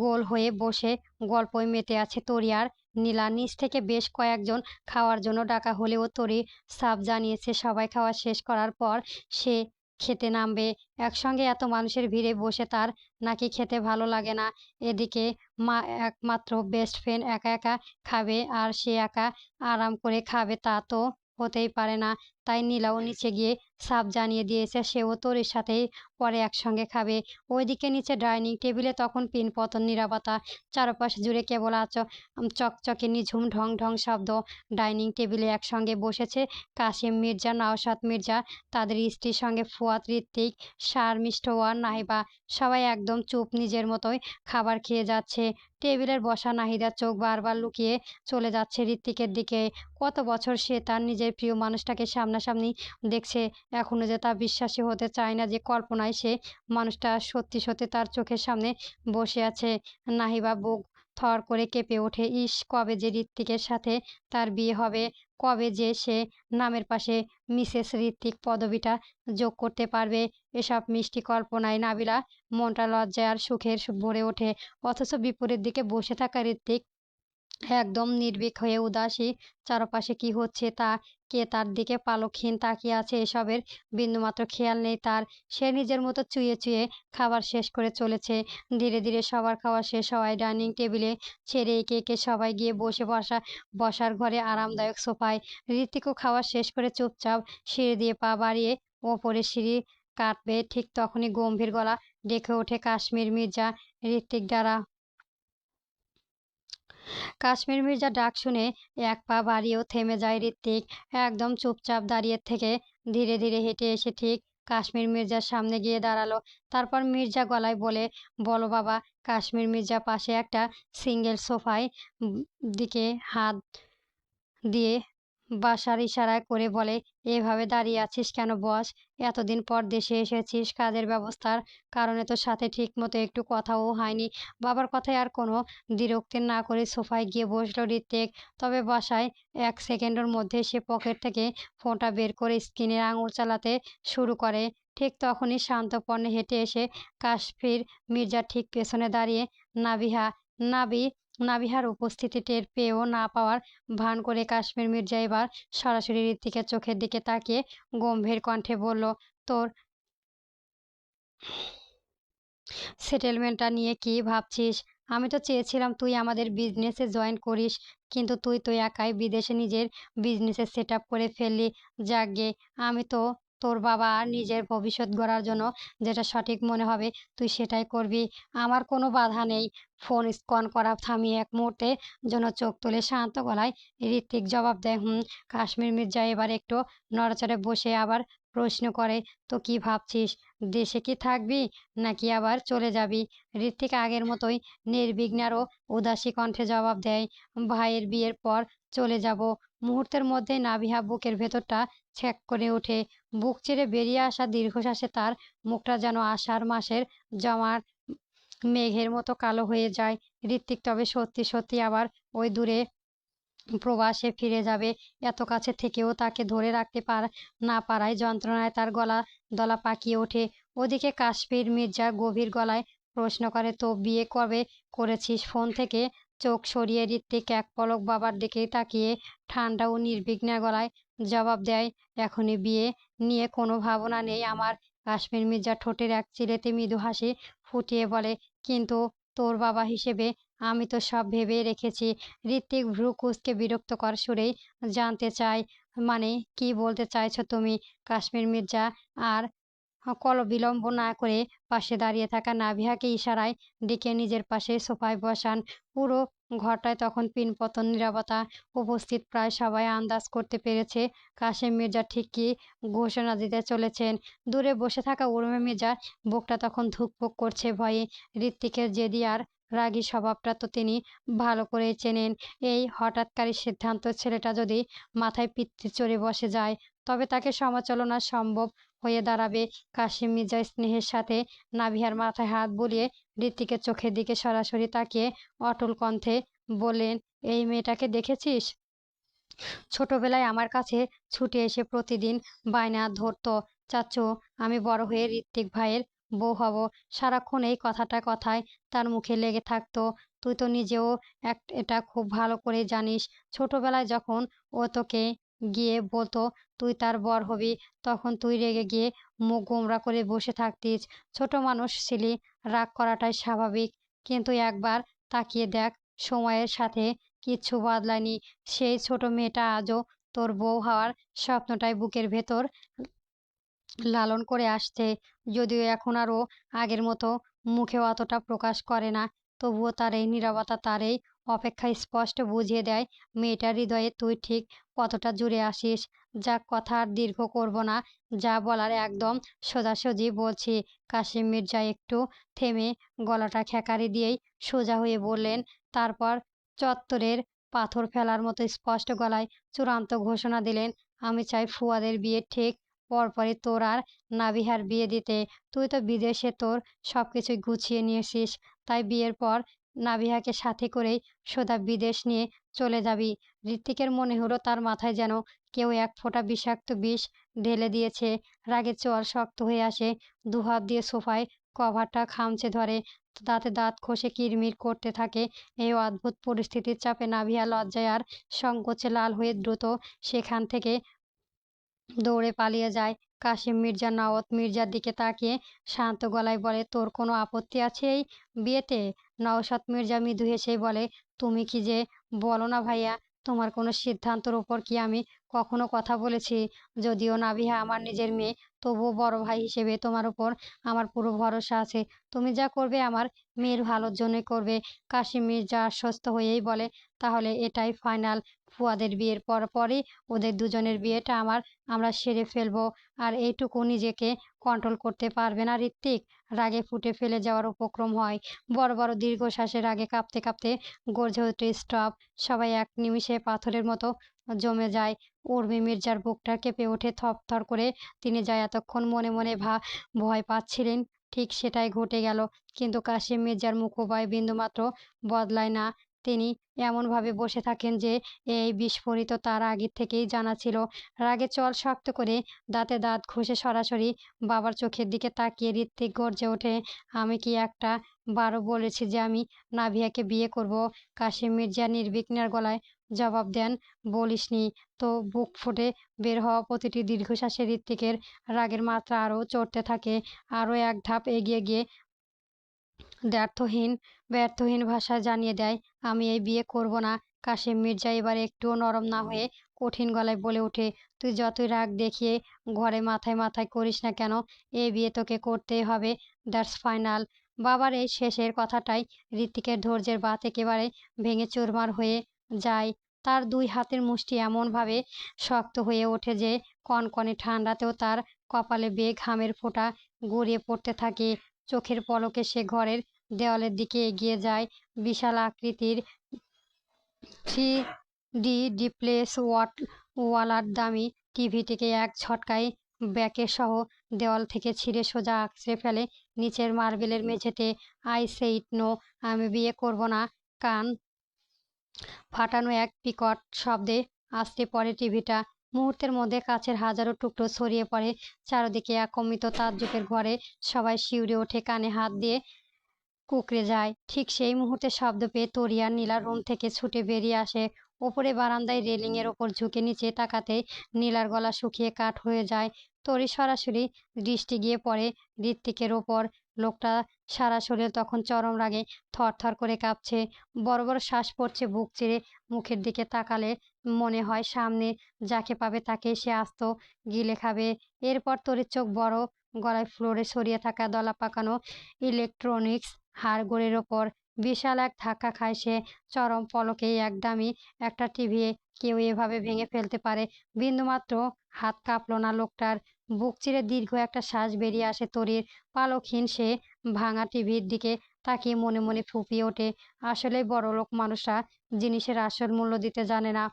গোল হয়ে বসে গল্পয় মেতে আছে তরি আর নীলা। নিচ থেকে বেশ কয়েকজন খাওয়ার জন্য ডাকা হলেও তরি সাফ জানিয়েছে সবাই খাওয়া শেষ করার পর সে খেতে নামবে। একসঙ্গে এত মানুষের ভিড়ে বসে তার নাকি খেতে ভালো লাগে না। এদিকে মা একমাত্র বেস্ট ফ্রেন্ড একা একা খাবে আর সে একা আরাম করে খাবে, তা তো হতেই পারে না। তাই নীলাও নিচে গিয়ে সাফ জানিয়ে দিয়েছে সেও তরির সাথেই পরে একসঙ্গে খাবে। ওইদিকে নিচে ডাইনিং টেবিলে তখন পিনপতন নীরবতা। চারপাশ জুড়ে কেবল চকচকে নিঝুম ঢং ঢং শব্দ। ডাইনিং টেবিলে একসঙ্গে বসেছে কাশিম মির্জা, নওশাদ মির্জা, তাদের স্ত্রীর সঙ্গে ফুয়াদ, ঋত্বিক, শারমিষ্ঠ আর নাহিবা। সবাই একদম চুপ, নিজের মতোই খাবার খেয়ে যাচ্ছে। টেবিলের বসা নাহিদার চোখ বারবার লুকিয়ে চলে যাচ্ছে ঋত্বিকের দিকে। কত বছর সে তার নিজের প্রিয় মানুষটাকে সামনাসামনি দেখছে, এখনো যে তা বিশ্বাসই হতে চায় না যে কল্পনায় সে মানুষটা সত্যি সত্যি তার চোখের সামনে বসে আছে। নাহিবা বুক থর করে কেঁপে ওঠে। ইস, কবে যে ঋত্বিকের সাথে তার বিয়ে হবে, কবে যে সে নামের পাশে মিসেস ঋত্বিক পদবিটা যোগ করতে পারবে। এসব মিষ্টি কল্পনায় নাবিলা মনটা লজ্জায় আর সুখের ভরে ওঠে। অথচ বিপরীত দিকে বসে থাকা ঋত্বিক একদম নির্ভীক হয়ে উদাসী। চারপাশে কি হচ্ছে তা, কে তার দিকে পালকহীন তাকিয়ে আছে, এসবের বিন্দুমাত্র খেয়াল নেই তার। সে নিজের মতো চুইয়ে চুইয়ে খাবার শেষ করে চলেছে। ধীরে ধীরে সবার খাওয়া শেষ হওয়ায় ডাইনিং টেবিলে ছেড়ে একে একে সবাই গিয়ে বসার ঘরে আরামদায়ক সোফায়। ঋতিকও খাওয়া শেষ করে চুপচাপ সিঁড়ি দিয়ে পা বাড়িয়ে ওপরে সিঁড়ি কাটবে, ঠিক তখনই গম্ভীর গলা ডেকে ওঠে কাশ্মীর মির্জা। ঋত্বিক দ্বারা কাশ্মীর মির্জা ডাক শুনে এক পা বাড়িয়েও থেমে যায় ঋত্বিক। একদম চুপচাপ দাঁড়িয়ে থেকে ধীরে ধীরে হেঁটে এসে ঠিক কাশ্মীর মির্জার সামনে গিয়ে দাঁড়ালো। তারপর মির্জা গলায় বলে, বলো বাবা। কাশ্মীর মির্জা পাশে একটা সিঙ্গেল সোফায় দিকে হাত দিয়ে বাসার ইশারায় করে বলে, এভাবে দাঁড়িয়ে আছিস কেন বস? এতদিন পর দেশে এসেছিস, কাজের ব্যবস্থার কারণে তোর সাথে ঠিক মতো একটু কথাও হয়নি। বাবার কথায় আর কোনো দ্বিরুক্তি না করে সোফায় গিয়ে বসলো ঋত্বিক। তবে বাসায় 1 সেকেন্ডের মধ্যে সে পকেট থেকে ফোনটা বের করে স্ক্রিনের আঙুল চালাতে শুরু করে। ঠিক তখনই শান্তপর্ণে হেঁটে এসে কাশ্মীর মির্জার ঠিক পেছনে দাঁড়িয়ে নাবিহা নাবি নাবিহার উপস্থিতি টের পেয়েও না পাওয়ার ভান করে কাশ্মীর মির্জা এবার সরাসরি ঋত্বিকের চোখের দিকে তাকিয়ে গম্ভীর কণ্ঠে বলল, তোর সেটেলমেন্টটা নিয়ে কি ভাবছিস? আমি তো চেয়েছিলাম তুই আমাদের বিজনেসে জয়েন করিস, কিন্তু তুই তো একাই বিদেশে নিজের বিজনেসে সেট আপ করে ফেললি। যাকগে, আমি তো তোর বাবা আর নিজের ভবিষ্যৎ গড়ার জন্য যেটা সঠিক মনে হবে তুই সেটাই করবি। আমার কোনো বাধা নেই। ফোন স্কন করা থামিয়ে এক মুহূর্তে জন্য চোখ তুলে শান্ত গলায় ঋত্বিক জবাব দেয়, হুম। কাশ্মীর মির্জা এবার একটু নড়াচড়ে বসে আবার প্রশ্ন করে, তো কি ভাবছিস? দেশে কি থাকবি নাকি আবার চলে যাবি? ঋত্বিক আগের মতোই নির্বিঘ্ন ও উদাসী কণ্ঠে জবাব দেয়, ভাইয়ের বিয়ের পর চলে যাব। মুহূর্তের মধ্যেই নাভিহা বুকের ভেতরটা ছ্যাঁক করে ওঠে। বুক চিরে বেরিয়ে আসা দীর্ঘশ্বাসে তার মুখটা যেন আষাঢ় মাসের জমার মেঘের মতো কালো হয়ে যায়। ঋত্বিক তবে সত্যি সত্যি আবার ওই দূরে প্রবাসে ফিরে যাবে। এত কাছে থেকেও তাকে ধরে রাখতে না পারায় যন্ত্রণায় তার গলা দলা পাকিয়ে ওঠে। ওদিকে কাশ্মীর মির্জা গভীর গলায় প্রশ্ন করে, তো বিয়ে কবে করেছিস? ফোন থেকে চোখ সরিয়ে ঋত্বিক এক পলক বাবার দিকে তাকিয়ে ঠান্ডা ও নির্বিঘ্ন গলায় জবাব দেয়, এখনই বিয়ে নিয়ে কোনো ভাবনা নেই আমার। কাশ্মীর মির্জা ঠোঁটের এক চিলেতে মৃদু হাসি ফুটিয়ে বলে, কিন্তু তোর বাবা হিসেবে আমি তো সব ভেবে রেখেছি। ঋত্বিক ভ্রু কুঁচকে বিরক্তকর সুরেই জানতে চায়, মানে কি বলতে চাইছো তুমি? কাশ্মীর মির্জা আর বিলম্ব না করে পাশে দাঁড়িয়ে থাকা নাভিয়াকে ইশারায় ডেকে নিজের পাশে সোফায় বসান। পুরো ঘরটায় তখন পিনপতন নীরবতা। উপস্থিত প্রায় সবাই আন্দাজ করতে পেরেছে কাশেম মির্জা ঠিক কী ঘোষণা দিতে চলেছেন। দূরে বসে থাকা উর্মি মির্জার বুকটা তখন ধুকপুক করছে ভয়ে। ঋত্বিকের জেদি আর রাগী স্বভাবটা তো তিনি ভালো করেই চেনেন। এই হঠাৎকারী সিদ্ধান্ত ছেলেটা যদি মাথায় পিত্তি চড়ে বসে যায়, তবে তাকে সমালোচনা সম্ভব হয়ে দাঁড়াবে। কাশিম মির্জা স্নেহের সাথে নাভিয়ার মাথায় হাত বুলিয়ে ঋত্বিকের চোখের দিকে সরাসরি তাকিয়ে অটল কণ্ঠে বললেন, এই মেয়েটাকে দেখেছিস? ছোটবেলায় আমার কাছে ছুটে এসে প্রতিদিন বায়না ধরতো, চাচ্চু আমি বড় হয়ে ঋত্বিক ভাইয়ের বউ হব। সারাক্ষণ এই কথাটা কথায় তার মুখে লেগে থাকতো। তুই তো নিজেও এটা খুব ভালো করে জানিস। ছোটবেলায় যখন ও তোকে গিয়ে বলতো তুই তার বর হবি, তখন তুই রেগে গিয়ে মুখ গোমড়া করে বসে থাকতিস। ছোট মানুষ ছিলি, রাগ করাটাই স্বাভাবিক। কিন্তু একবার তাকিয়ে দেখ, সময়ের সাথে কিচ্ছু বদলায়নি। সেই ছোট মেয়েটা আজও তোর বউ হওয়ার স্বপ্নটাই বুকের ভেতর লালন করে আসছে। যদিও এখন আর ও আগের মতো মুখে অতটা প্রকাশ করে না, তবুও তার এই নীরবতা, তার এই অপেক্ষা স্পষ্ট বুঝিয়ে দেয় মেয়েটার হৃদয়ে তুই ঠিক কতটা জুড়ে আসিস। যা কথা আর দীর্ঘ করব না, যা বলার একদম সোজাসুজি বলছি। কাশিম মির্জা একটু থেমে গলাটা খেকারি দিয়েই সোজা হয়ে বললেন, তারপর চত্বরের পাথর ফেলার মতো স্পষ্ট গলায় চূড়ান্ত ঘোষণা দিলেন, আমি চাই ফুয়াদের বিয়ে ঠিক পরপরই তোর আর নাভিহার বিয়ে দিতে। তুই তো বিদেশে তোর সবকিছুই গুছিয়ে নিয়েছিস, তাই বিয়ের পর নাভিয়াকে সাথে করেই সোজা বিদেশ নিয়ে চলে যাবি। ঋত্বিকের মনে হলো তার মাথায় যেন কেউ এক ফোঁটা বিষাক্ত বিষ ঢেলে দিয়েছে। রাগে চোয়াল শক্ত হয়ে আসে, দুহাত দিয়ে সোফায় কভারটা খামচে ধরে, দাঁতে দাঁত ঘষে কিরমির করতে থাকে। এই অদ্ভুত পরিস্থিতির চাপে নাভিয়া লজ্জায় আর সংকোচে লাল হয়ে দ্রুত সেখান থেকে দৌড়ে পালিয়ে যায়। কাশিম মির্জা নওয়াব মির্জার দিকে তাকিয়ে শান্ত গলায় বলে, তোর কোনো আপত্তি আছে এই বিয়েতে? নওশাদ মির্জা মৃদু হেসেই বলে, তুমি কি যে বলো না ভাইয়া, তোমার কোনো সিদ্ধান্তের উপর কি আমি কখনো কথা বলেছি? যদিও নাভিয়া আমার নিজের মেয়ে, তবুও বড় ভাই হিসেবে তোমার উপর আমার পুরো ভরসা আছে। তুমি যা করবে আমার মেয়ের ভালোর জন্যই করবে। কাশিম মির্জা আশ্বস্ত হয়েই বলে, তাহলে এটাই ফাইনাল। ফুয়াদের বিয়ের পরই ওদের দুজনের বিয়েটা আমরা সেরে ফেলবো। আর এইটুকু নিজেকে কন্ট্রোল করতে পারবে না ঋত্বিক? রাগে ফুটে ফেলে যাওয়ার উপক্রম হয়। বড় বড় দীর্ঘশ্বাসের রাগে কাঁপতে কাঁপতে গর্জে ওঠে স্টপ। সবাই এক নিমিষে পাথরের মতো জমে যায়। উর্মি মির্জার বুকটা কেঁপে ওঠে থরথর করে। তিনি যা এতক্ষণ মনে মনে ভয় পাচ্ছিলেন, ঠিক সেটাই ঘটে গেল। কিন্তু কাশিম মির্জার মুখোপায় বিন্দুমাত্র বদলায় না। তিনি এমনভাবে বসে থাকেন যে এই বিস্ফোরিত তার আগের থেকেই জানা ছিল। রাগে চোয়াল শক্ত করে দাঁতে দাঁত ঘষে সরাসরি বাবার চোখের দিকে তাকিয়ে ঋত্বিক গর্জে ওঠে, আমি কি একটা বারও বলেছি যে আমি নাভিয়াকে বিয়ে করব? কাশিম মির্জা নির্বিঘ্নের গলায় জবাব দেন, বলিসনি তো। বুক ফুটে বের হওয়া প্রতিটি দীর্ঘশ্বাসে ঋত্বিকের রাগের মাত্রা আরও চড়তে থাকে। আরও এক ধাপ এগিয়ে গিয়ে ব্যর্থহীন ভাষায় জানিয়ে দেয়, আমি এই বিয়ে করব না। কাশিম মির্জা এবার একটুও নরম না হয়ে কঠিন গলায় বলে ওঠে, তুই যতই রাগ দেখিয়ে ঘরে মাথায় মাথায় করিস না কেন, এই বিয়ে তোকে করতেই হবে। That's final. বাবার এই শেষের কথাটাই ঋত্বিকের ধৈর্যের বাঁধ একেবারে ভেঙে চুরমার হয়ে যায়। তার দুই হাতের মুষ্টি এমনভাবে শক্ত হয়ে ওঠে যে কনকনে ঠান্ডাতেও তার কপালে বেয়ে ঘামের ফোঁটা গড়িয়ে পড়তে থাকে। চোখের পলকে সে ঘরের দেওয়ালের দিকে এগিয়ে যায়। বিশাল আকৃতির 3D ডিপ্লেস ওয়ালার দামি টিভিটিকে এক ঝটকায় ব্যাকের সহ দেওয়াল থেকে ছিঁড়ে সোজা আছড়ে ফেলে নিচের মার্বেলের মেঝেতে। আই সে ইট নো, আমি বিয়ে করব না। কান ফাটানো এক বিকট শব্দে আছড়ে পড়ে টিভিটা। মুহূর্তের মধ্যে কাচের হাজারো টুকরো ছড়িয়ে পড়ে চারদিকে। এক অমিত তাজ্জবের ঘরে সবাই শিউরে ওঠে, কানে হাত দিয়ে কুঁকড়ে যায়। ঠিক সেই মুহূর্তে শব্দ পেয়ে তরি আর নীলা রুম থেকে ছুটে বেরিয়ে আসে। ওপরে বারান্দায় রেলিংয়ের ওপর ঝুঁকে নিচে তাকাতে নীলার গলা শুকিয়ে কাঠ হয়ে যায়। তরি সরাসরি দৃষ্টি গিয়ে পড়ে ঋত্বিকের ওপর। লোকটা সারা শরীর তখন চরম রাগে থরথর করে কাঁপছে। বড় বড় শ্বাস পড়ছে বুক চিরে। মুখের দিকে তাকালে মনে হয় সামনে যাকে পাবে তাকেই সে আস্ত গিলে খাবে। এরপর তরির চোখ বড় গলায় ফ্লোরে ছড়িয়ে থাকা দলা পাকানো ইলেকট্রনিক্স হাড়গোড়ের ওপর বিশাল এক ধাক্কা খায় সে। চরম পলকেই একদমই একটা টিভি কেউ এভাবে ভেঙে ফেলতে পারে? বিন্দুমাত্র হাত কাঁপলো না লোকটার। বুক চিরে দীর্ঘ একটা শ্বাস বেরিয়ে আসে তরির। পালকহীন সে ভাঙা টিভির দিকে তাকিয়ে মনে মনে ফুঁপিয়ে ওঠে, আসলেই বড়লোক মানুষরা জিনিসের আসল মূল্য দিতে জানে না।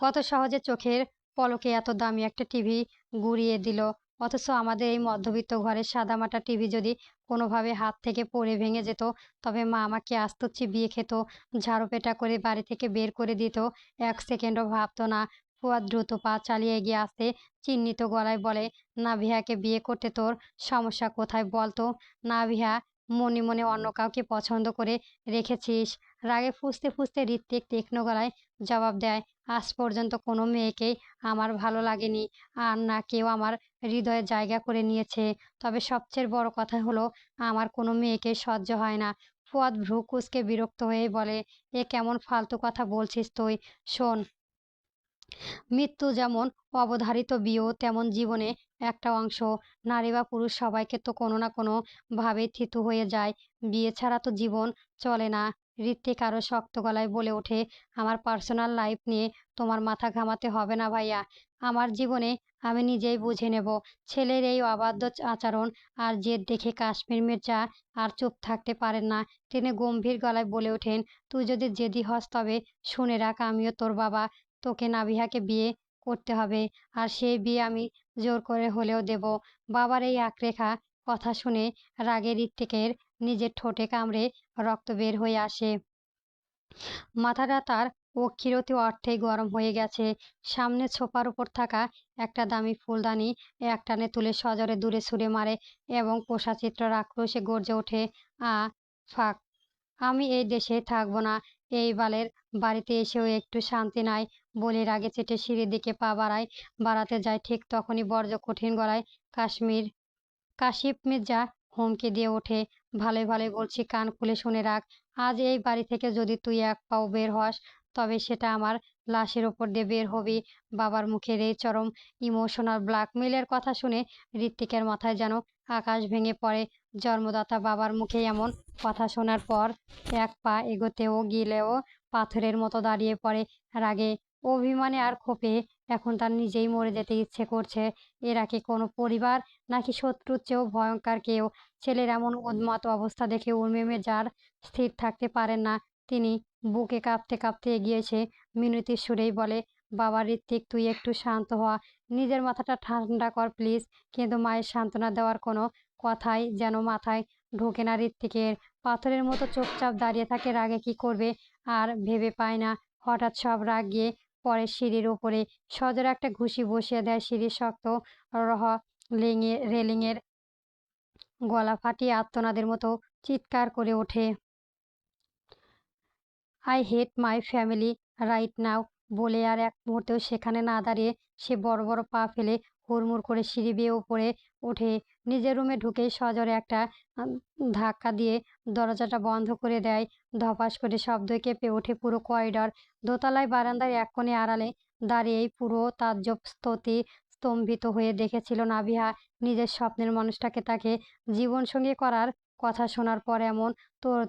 কত সহজে চোখের পলকে এত দামি একটা টিভি গুঁড়িয়ে দিল। অথচ আমাদের এই মধ্যবিত্ত ঘরের সাদামাটা টিভি যদি কোনোভাবে হাত থেকে পড়ে ভেঙে যেত, তবে মা আমাকে আস্ত চিবিয়ে খেত, ঝাড়ুপেটা করে বাড়ি থেকে বের করে দিত, এক সেকেন্ডও ভাবতো না। ফুয়াদ দ্রুত পা চালিয়ে এগিয়ে আসতে চিহ্নিত গলায় বলে, নাভিয়াকে বিয়ে করতে তোর সমস্যা কোথায় বলতো? নাভিয়া মনে মনে অন্য কাউকে পছন্দ করে রেখেছিস? রাগে ফুঁসতে ফুঁসতে ঋত্বিক তীক্ষ্ণ গলায় জবাব দেয়, আজ পর্যন্ত কোনো মেয়েকেই আমার ভালো লাগেনি, আর না কেউ আমার হৃদয়ে জায়গা করে নিয়েছে। তবে সবচেয়ে বড় কথা হলো, আমার কোনো মেয়েকেই সহ্য হয় না। ফুয়াদ ভ্রু কুঁচকে বিরক্ত হয়ে বলে, এ কেমন ফালতু কথা বলছিস তুই? শোন, মৃত্যু যেমন অবধারিত, বিয়েও তেমন জীবনে একটা অংশ। নারী বা পুরুষ সবাইকে তো কোনো না কোনো ভাবে থিতু হয়ে যায়। বিয়ে ছাড়া তো জীবন চলে না। ঋত্বিক আরও শক্ত গলায় বলে ওঠে, আমার পার্সোনাল লাইফ নিয়ে তোমার মাথা ঘামাতে হবে না ভাইয়া। আমার জীবনে আমি নিজেই বুঝে নেব। ছেলের এই অবাধ্য আচরণ আর জেদ দেখে কাশ্মীর মির্জা আর চুপ থাকতে পারেন না। তিনি গম্ভীর গলায় বলে ওঠেন, তুই যদি জেদি হস তবে শুনে রাখ, আমিও তোর বাবা। তোকে নাভিয়াকে বিয়ে করতে হবে, আর সেই বিয়ে আমি জোর করে হলেও দেব। বাবার এই আঁকড়ে কথা শুনে রাগে ঋত্বিকের নিজের ঠোঁটে কামড়ে রক্ত বের হয়ে আসে। মাথাটা তার অক্ষিরতি অর্থেই গরম হয়ে গেছে। সামনে সোফার উপর থাকা একটা দামি ফুলদানি একটানে তুলে সজোরে দূরে ছুঁড়ে মারে এবং পোষা চিত্রার আক্রোশে গর্জে ওঠে, "আ ফাক! আমি এই দেশে থাকবো না। এই বালের বাড়িতে এসেও একটু শান্তি নাই।" বলে রাগে চেটে সিঁড়ির দিকে পা বাড়াতে যায়। ঠিক তখনই বজ্র কঠিন গলায় কাশিফ মির্জা হুমকি দিয়ে ওঠে, "ভালোই ভালোই বলছি, কান খুলে শুনে রাখ। আজ এই বাড়ি থেকে যদি তুই এক পাও বের হস, তবে সেটা আমার লাশের ওপর দিয়ে বের হবি।" বাবার মুখের এই চরম ইমোশনাল ব্ল্যাকমেইলের কথা শুনে ঋত্বিকের মাথায় যেন আকাশ ভেঙে পড়ে। জন্মদাতা বাবার মুখে এমন কথা শোনার পর এক পা এগোতেও গেলেও পাথরের মতো দাঁড়িয়ে পড়ে। রাগে, অভিমানে আর ক্ষোভে এখন তার নিজেই মরে যেতে ইচ্ছে করছে। এরা কি কোনো পরিবার, নাকি শত্রুর চেয়েও ভয়ঙ্কর কেউ? ছেলের এমন উন্মাদ অবস্থা দেখে উর্মি মেজার স্থির থাকতে পারেন না। তিনি বুকে কাঁপতে কাঁপতে এগিয়ে এসে মিনতির সুরেই বলে, "বাবা ঋত্বিক, তুই একটু শান্ত হ। নিজের মাথাটা ঠান্ডা কর প্লিজ।" কিন্তু মায়ের সান্ত্বনা দেওয়ার কোনো কথাই যেন মাথায় ঢোকে না ঋত্বিকের। পাথরের মতো চুপচাপ দাঁড়িয়ে থাকে। রাগে কি করবে আর ভেবে পায় না। হঠাৎ সব রাগ গিয়ে পরে সিঁড়ির ওপরে। সজোরে একটা ঘুষি বসিয়ে দেয় সিঁড়ির শক্ত রহ রেলিংয়ের। গলা ফাটিয়ে আর্তনাদের মতো চিৎকার করে ওঠে, "I hate my family right now!" বলে আর এক মুহূর্তেও সেখানে না দাঁড়িয়ে সে বড় বড় পা ফেলে হুড়মুড় করে সিঁড়ি বেয়ে উপরে ওঠে। নিজের রুমে ঢুকেই সজোরে একটা আম ধাক্কা দিয়ে দরজাটা বন্ধ করে দেয়। ধপাস করে শব্দে কেঁপে ওঠে পুরো করিডর। দোতলায় বারান্দার এক কোণে আড়ালে দাঁড়িয়েই পুরো তাজ্জব স্তম্ভিত হয়ে দেখেছিল নাভিহা নিজের স্বপ্নের মানুষটাকে তাকে জীবনসঙ্গী করার কথা শোনার পর এমন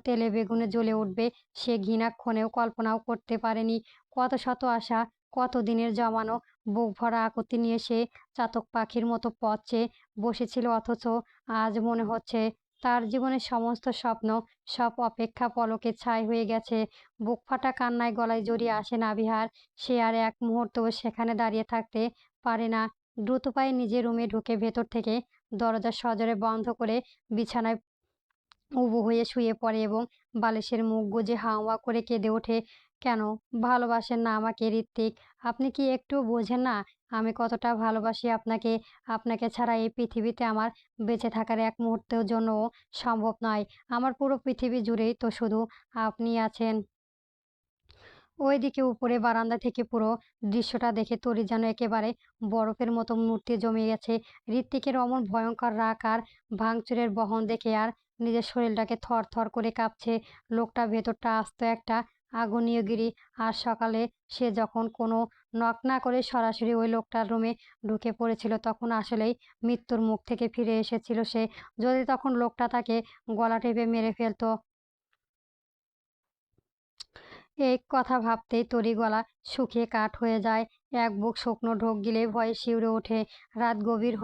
তেলে বেগুনে জ্বলে উঠবে সে ঘৃণাক্ষণেও কল্পনাও করতে পারেনি। কত শত আশা, কত দিনের জমানো বুক ভরা আকুতি নিয়ে সে চাতক পাখির মতো পথ চেয়ে বসেছিল, অথচ আজ মনে হচ্ছে তার জীবনের সমস্ত স্বপ্ন, সব অপেক্ষা পলকে ছাই হয়ে গেছে। বুক ফাটা কান্নায় গলায় জড়িয়ে আসে নাভিহার। সে আর এক মুহূর্তও সেখানে দাঁড়িয়ে থাকতে পারে না। দ্রুত পায়ে নিজের রুমে ঢুকে ভেতর থেকে দরজা সজোরে বন্ধ করে বিছানায় উবু হয়ে শুয়ে পড়ে এবং বালিশের মুখ গুজে হাউমাউ করে কেঁদে ওঠে, "কেন ভালোবাসেন না আমাকে ঋত্বিক? আপনি কি একটুও বোঝেন না আমি কতটা ভালোবাসি আপনাকে? আপনাকে ছাড়া এই পৃথিবীতে আমার বেঁচে থাকার এক মুহূর্তের জন্যও সম্ভব নয়। আমার পুরো পৃথিবী জুড়েই তো শুধু আপনিই আছেন।" ওইদিকে উপরে বারান্দা থেকে পুরো দৃশ্যটা দেখে তরি যেন একেবারে বরফের মতো মূর্তি জমে গেছে। ঋত্বিকের অমন ভয়ঙ্কর রাগ আর ভাঙচুরের বহন দেখে আর নিজের শরীরটাকে থরথর করে কাঁপছে। লোকটা ভেতরটা আস্ত একটা আগুনীয়গিরি। আর সকালে সে যখন কোনো নক না করে সরাসরি ওই লোকটার রুমে ঢুকে পড়েছিল, তখন আসলেই মৃত্যুর মুখ থেকে ফিরে এসেছিল সে। যদি তখন লোকটা তাকে গলা টিপে মেরে ফেলতো। এই কথা ভাবতেই তরি গলা শুকিয়ে কাঠ হয়ে যায়। এক বুক শুকনো ঢোক গিলে ভয়ে শিউরে ওঠে। রাত গভীর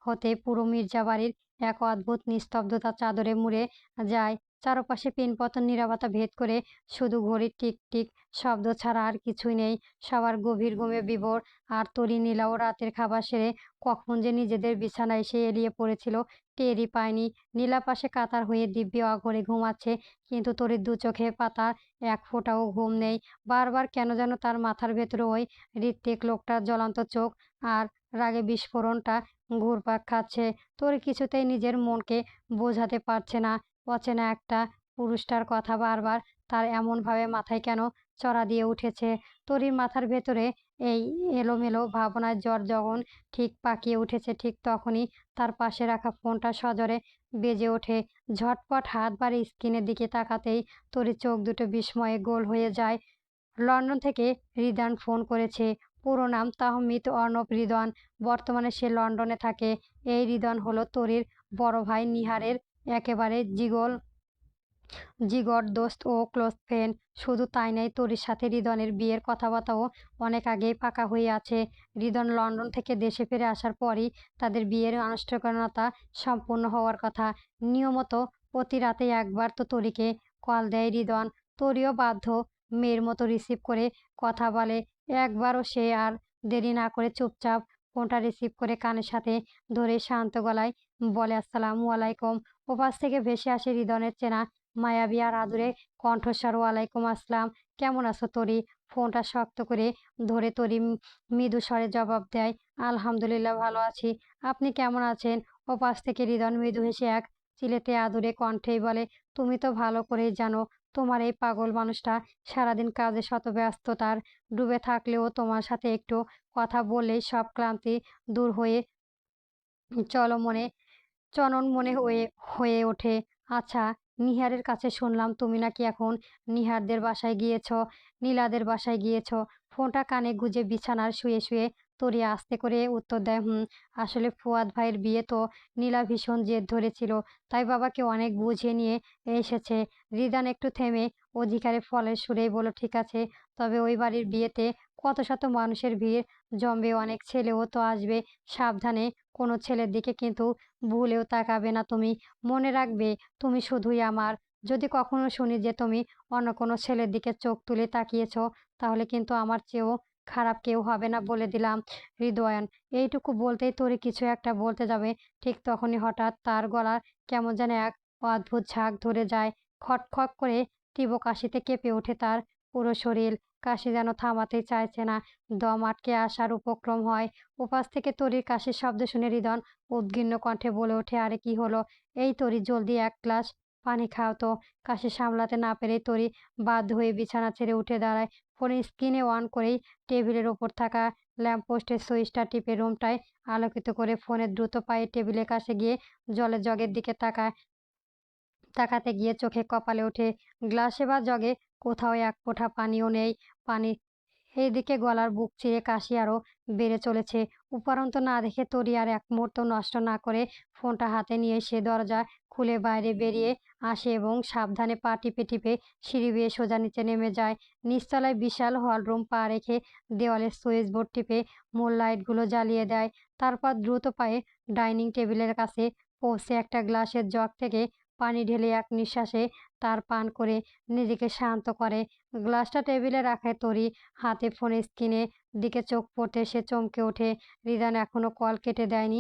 হতে পুরো মির্জাবাড়ির এক অদ্ভুত নিস্তব্ধতা চাদরে মুড়ে যায়। চারপাশে পিনপতন নীরবতা ভেদ করে শুধু ঘড়ির টিক টিক শব্দ ছাড়া আর কিছুই নেই। সবার গভীর ঘুমে বিভোর। আর তরি নীলাও রাতের খাবার সেরে কখন যে নিজেদের বিছানায় এসে এলিয়ে পড়েছিল টেরই পায়নি। নীলা পাশে কাতার হয়ে দিব্যি অঘরে ঘুমাচ্ছে, কিন্তু তরির দু চোখে পাতা এক ফোঁটাও ঘুম নেই। বারবার কেন যেন তার মাথার ভেতরে ওই ঋত্বিক লোকটার জ্বলন্ত চোখ আর রাগে বিস্ফোরণটা ঘুরপাক খাচ্ছে। তোর কিছুতেই নিজের মনকে বোঝাতে পারছে না অচেনা একটা পুরুষটার কথা বারবার তার এমনভাবে মাথায় কেন চড়া দিয়ে উঠেছে। তরির মাথার ভেতরে এই এলোমেলো ভাবনার ঝড় যখন ঠিক পাকিয়ে উঠেছে, ঠিক তখনই তার পাশে রাখা ফোনটা সজোরে বেজে ওঠে। ঝটপট হাত বাড়ি স্ক্রিনের দিকে তাকাতেই তরির চোখ দুটো বিস্ময়ে গোল হয়ে যায়। লন্ডন থেকে রিদান ফোন করেছে। পুরো নাম তাহমিদ অর্ণব রিদন। বর্তমানে সে লন্ডনে থাকে। এই রিদন হলো তরির বড় ভাই নিহারের একেবারে জিগর দোস্ত ও ক্লোজ ফ্রেন্ড। শুধু তাই নয়, তরির সাথে রিদনের বিয়ের কথাবার্তাও অনেক আগেই পাকা হয়ে আছে। রিদন লন্ডন থেকে দেশে ফিরে আসার পরই তাদের বিয়ের আনুষ্ঠানিকতা সম্পূর্ণ হওয়ার কথা। নিয়মিত প্রতি রাতে একবার তো তরিকে কল দেয় রিদন। তরিও বাধ্য মেয়ের মতো রিসিভ করে কথা বলে। একবারও সে আর দেরি না করে চুপচাপ ফোনটা রিসিভ করে কানের সাথে ধরে শান্ত গলায় বলে, "আসসালামু আলাইকুম।" ওপাশ থেকে ভেসে আসে হৃদনের চেনা মায়াবী আর আদুরে কণ্ঠস্বর। ওয়ালাইকুম আসসালাম, কেমন আছো তরি? ফোনটা শক্ত করে ধরে তরি মৃদু স্বরে জবাব দেয়, আলহামদুলিল্লাহ ভালো আছি। আপনি কেমন আছেন? ওপাশ থেকে হৃদন মৃদু হেসে এক চিলেতে আদুরে কণ্ঠেই বলে, তুমি তো ভালো করেই জানো তোমার এই পাগল মানুষটা সারাদিন কাজে শত ব্যস্ততার ডুবে থাকলেও তোমার সাথে একটু কথা বললেই সব ক্লান্তি দূর হয়ে চলো মনে চনন মনে হয়ে হয়ে ওঠে। আচ্ছা, নিহারের কাছে শুনলাম তুমি নাকি এখন নিহারদের বাসায় গিয়েছ, নীলাদের বাসায় গিয়েছ। ফোনটা কানে গুজে বিছানার শুয়ে শুয়ে তরি আস্তে করে উত্তর দেয়, হুম, আসলে ফুয়াদ ভাইয়ের বিয়ে তো নীলা ভীষণ জেদ ধরেছিল, তাই বাবাকে অনেক বুঝিয়ে নিয়ে এসেছে। রিদান একটু থেমে অধিকারে ফলের সুরেই বলল, ঠিক আছে, তবে ওই বাড়ির বিয়েতে কত শত মানুষের ভিড় জমবে, অনেক ছেলেও তো আসবে, সাবধানে, কোনো ছেলের দিকে কিন্তু ভুলেও তাকাবে না তুমি। মনে রাখবে তুমি শুধুই আমার। যদি কখনো শুনি যে তুমি অন্য কোনো ছেলের দিকে চোখ তুলে তাকিয়েছো, তাহলে কিন্তু আমার চেয়েও খারাপ কেউ হবে না বলে দিলাম। হৃদয়ান এইটুকু বলতেই তোরে কিছু একটা বলতে যাবে, ঠিক তখনই হঠাৎ তার গলার কেমন যেন এক অদ্ভুত ঝাঁক ধরে যায়। খটখট করে তীব্র কাশিতে কেঁপে ওঠে তার পুরো শরীর। কাশি যেন থামাতেই চাইছে না, দম আটকে আসার উপক্রম হয়। ওপাশ থেকে তরির কাশির শব্দ শুনে হৃদন উদ্বিগ্ন কণ্ঠে বলে ওঠে, আরে কি হলো? এই তরি, জলদি এক গ্লাস পানি খাও তো। কাশি সামলাতে না পেরে তরি বাধ্য হয়ে বিছানা ছেড়ে উঠে দাঁড়ায়। ফোনের স্ক্রিনে অন করেই টেবিলের ওপর থাকা ল্যাম্পপোস্টের সুইচটা টিপে রুমটায় আলোকিত করে ফোনের দ্রুত পায়ে টেবিলের কাছে গিয়ে জলের জগের দিকে তাকাতে গিয়ে চোখে কপালে ওঠে। গ্লাসে বা জগে কোথাও এক ফোঁটা পানিও নেই। পানি এইদিকে গলার বুক চিরে কাশি আরো বেড়ে চলেছে। উপরন্ত না দেখে তরি আর এক মুহূর্ত নষ্ট না করে ফোনটা হাতে নিয়ে সে দরজা খুলে বাইরে বেরিয়ে আসে এবং সাবধানে পা টিপে টিপে সিঁড়ি বেয়ে সোজা নিচে নেমে যায়। নিচতলায় বিশাল হলরুম পা রেখে দেওয়ালের সুইচ বোর্ড টিপে মূল লাইটগুলো জ্বালিয়ে দেয়। তারপর দ্রুত পায়ে ডাইনিং টেবিলের কাছে পৌঁছে একটা গ্লাসের জগ থেকে পানি ঢেলে এক নিঃশ্বাসে তার পান করে নিজেকে শান্ত করে। গ্লাসটা টেবিলে রাখায় তরি হাতে ফোনের স্ক্রিনে দিকে চোখ পড়তে সে চমকে ওঠে। রিদান এখনো কল কেটে দেয়নি,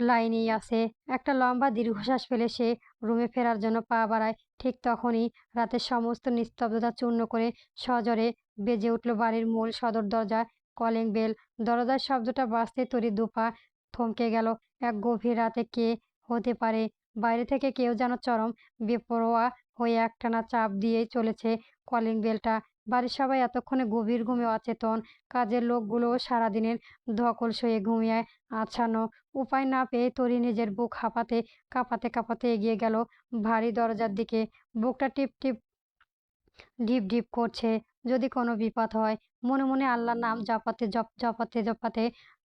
লাইনেই আছে। একটা লম্বা দীর্ঘশ্বাস ফেলে সে রুমে ফেরার জন্য পা বাড়ায়। ঠিক তখনই রাতের সমস্ত নিস্তব্ধতা চূর্ণ করে সজোরে বেজে উঠল বাড়ির মূল সদর দরজা কলিং বেল। দরজার শব্দটা বাজতে তরি দুপা থমকে গেল। এক গভীর রাতে কে হতে পারে? বাইরে থেকে কেউ যেন চরম বেপরোয়া হয়ে একটানা চাপ দিয়েই চলেছে কলিং বেলটা। বাড়ির সবাই এতক্ষণে গভীর ঘুমে অচেতন। কাজের লোকগুলোও সারাদিনের ধকল সয়ে ঘুমিয়ে আচ্ছন্ন। উপায় না পেয়ে তরি নিজের বুক কাঁপাতে কাঁপাতে এগিয়ে গেল ভারী দরজার দিকে। বুকটা টিপ টিপ ঢিপ ঢিপ করছে, যদি কোনো বিপদ হয়। মনে মনে আল্লাহর নাম জপাতে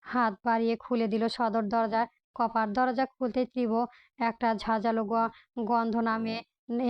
হাত বাড়িয়ে খুলে দিল সদর দরজার কপাট। দরজা খুলতেই তীব্র একটা ঝাঁঝালো গন্ধ নামে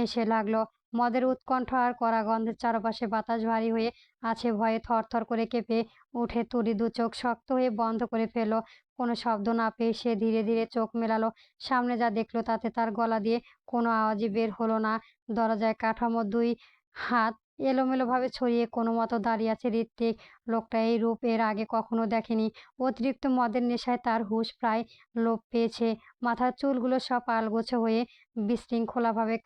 এসে লাগলো। মদের উৎকণ্ঠ আর কড়া গন্ধের চারপাশে বাতাস ভারী হয়ে আছে। ভয়ে থরথর করে কেঁপে উঠে তুরি, দু চোখ শক্ত হয়ে বন্ধ করে ফেললো। কোনো শব্দ না পেয়ে সে ধীরে ধীরে চোখ মেলালো। সামনে যা দেখলো তাতে তার গলা দিয়ে কোনো আওয়াজই বের হলো না। দরজায় কাঠামো দুই হাত এলোমেলোভাবে ছড়িয়ে কোনো মতো দাঁড়িয়ে আছে ঋত্বিক। লোকটা এই রূপ এর আগে কখনো দেখেনি। অতিরিক্ত মদের নেশায় তার হুঁশ প্রায় লোপ পেয়েছে। মাথার চুলগুলো সব আলগোছে হয়ে বিশৃঙ্খলাভাবে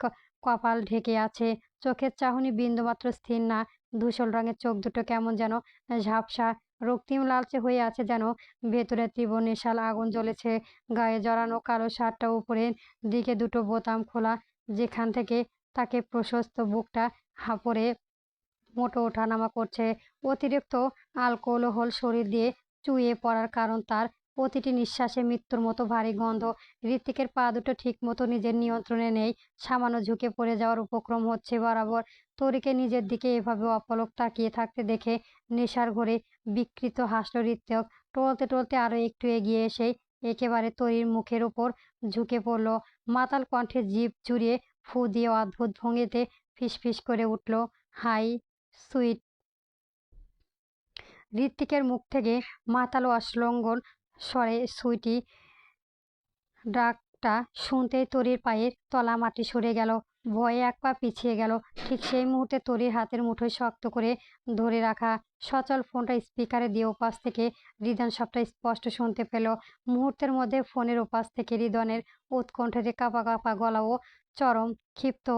কপাল ঢেকে আছে। চোখের চাহনি বিন্দুমাত্র স্থির না। ধূসর রঙের চোখ দুটো কেমন যেন ঝাপসা, রক্তিম লালচে হয়ে আছে, যেন ভেতরে তীব্র নেশাল আগুন জ্বলেছে। গায়ে জড়ানো কালো শার্টটা উপরের দিকে দুটো বোতাম খোলা, যেখান থেকে তাকে প্রশস্ত বুকটা হাঁপড়ে মোটো ওঠানামা করছে। অতিরিক্ত অ্যালকোহল শরীর দিয়ে চুইয়ে পড়ার কারণ তার প্রতিটি নিঃশ্বাসে মৃত্যুর মতো ভারী গন্ধ। ঋত্বিকের পা দুটো ঠিক মতো নিজের নিয়ন্ত্রণে নেই, সামান্য ঝুঁকে পড়ে যাওয়ার উপক্রম হচ্ছে বরাবর। তরিকে নিজের দিকে এভাবে অপলক তাকিয়ে থাকতে দেখে নেশার ঘোরে বিকৃত হাসল ঋত্বিক। টলতে টলতে আরো একটু এগিয়ে এসে একেবারে তরির মুখের উপর ঝুঁকে পড়ল। মাতাল কণ্ঠে জিভ জুড়িয়ে ফু দিয়ে অদ্ভুত ভঙ্গিতে ফিসফিস করে উঠল, হাই সুইট। ঋত্বিকের মুখ থেকে মাতালো অশ্লঙ্গন স্বরে সুইটি ডাকটা শুনতেই তরির পায়ের তলা মাটি সরে গেল। ভয়ে এক পা পিছিয়ে গেল। ঠিক সেই মুহূর্তে তরির হাতের মুঠোয় শক্ত করে ধরে রাখা সচল ফোনটা স্পিকারে দিয়ে ওপাশ থেকে রিদন সবটা স্পষ্ট শুনতে পেল। মুহূর্তের মধ্যে ফোনের ওপাশ থেকে রিদনের উৎকণ্ঠে কাঁপা কাঁপা গলা ও চরম ক্ষিপ্ত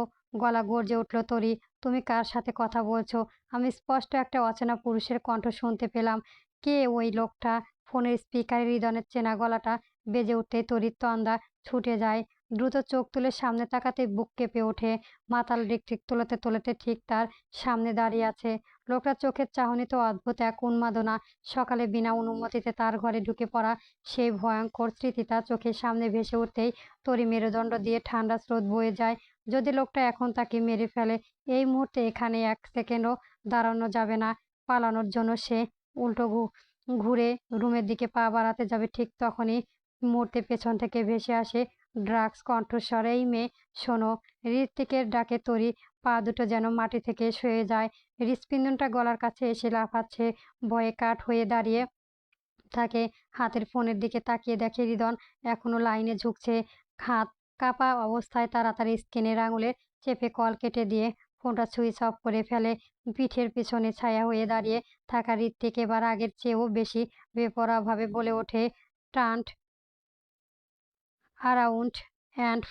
গলা গর্জে উঠল, তরি, তুমি কার সাথে কথা বলছো? আমি স্পষ্ট একটা অচেনা পুরুষের কণ্ঠ শুনতে পেলাম। কে ওই লোকটা? ফোনের স্পিকারে রিদনের চেনা গলাটা বেজে উঠতেই তরির তন্দা ছুটে যায়। দ্রুত চোখ তুলে সামনে তাকাতে বুক কেঁপে ওঠে। মাতাল রিকটিক তোলাতে তোলাতে ঠিক তার সামনে দাঁড়িয়ে আছে। লোকটার চোখের চাহনি তো অদ্ভুত এক উন্মাদনা। সকালে বিনা অনুমতিতে তার ঘরে ঢুকে পড়া সেই ভয়ঙ্কর স্মৃতি তার চোখের সামনে ভেসে উঠতেই তরি মেরুদণ্ড দিয়ে ঠান্ডা স্রোত বয়ে যায়। যদি লোকটা এখন তাকে মেরে ফেলে, এই মুহূর্তে এখানে এক সেকেন্ডও দাঁড়ানো যাবে না। পালানোর জন্য সে উল্টো ঘুরে রুমের দিকে পা বাড়াতে যাবে, ঠিক তখনই মুহূর্তে পেছন থেকে ভেসে আসে ড্রাগস কণ্ঠস্বর, এই মেয়ে শোনো। ঋত্বিকের ডাকে তরি পা দুটো যেন মাটি থেকে সয়ে যায়। হৃৎস্পন্দনটা গলার কাছে এসে লাফাচ্ছে। ভয়ে কাঠ হয়ে দাঁড়িয়ে থাকে। হাতের ফোনের দিকে তাকিয়ে দেখে রিদন এখনো লাইনে ঝুঁকছে। হাত কাঁপা অবস্থায় তাড়াতাড়ি স্ক্রিনের আঙুলে চেপে কল কেটে দিয়ে ফোনটা সুইচ অফ করে ফেলে। পিঠের পিছনে ছায়া হয়ে দাঁড়িয়ে থাকা ঋত্বিক এবার আগের চেয়েও বেশি বেপরোয়াভাবে বলে ওঠে, টার্ন অ্যারাউন্ড অ্যান্ড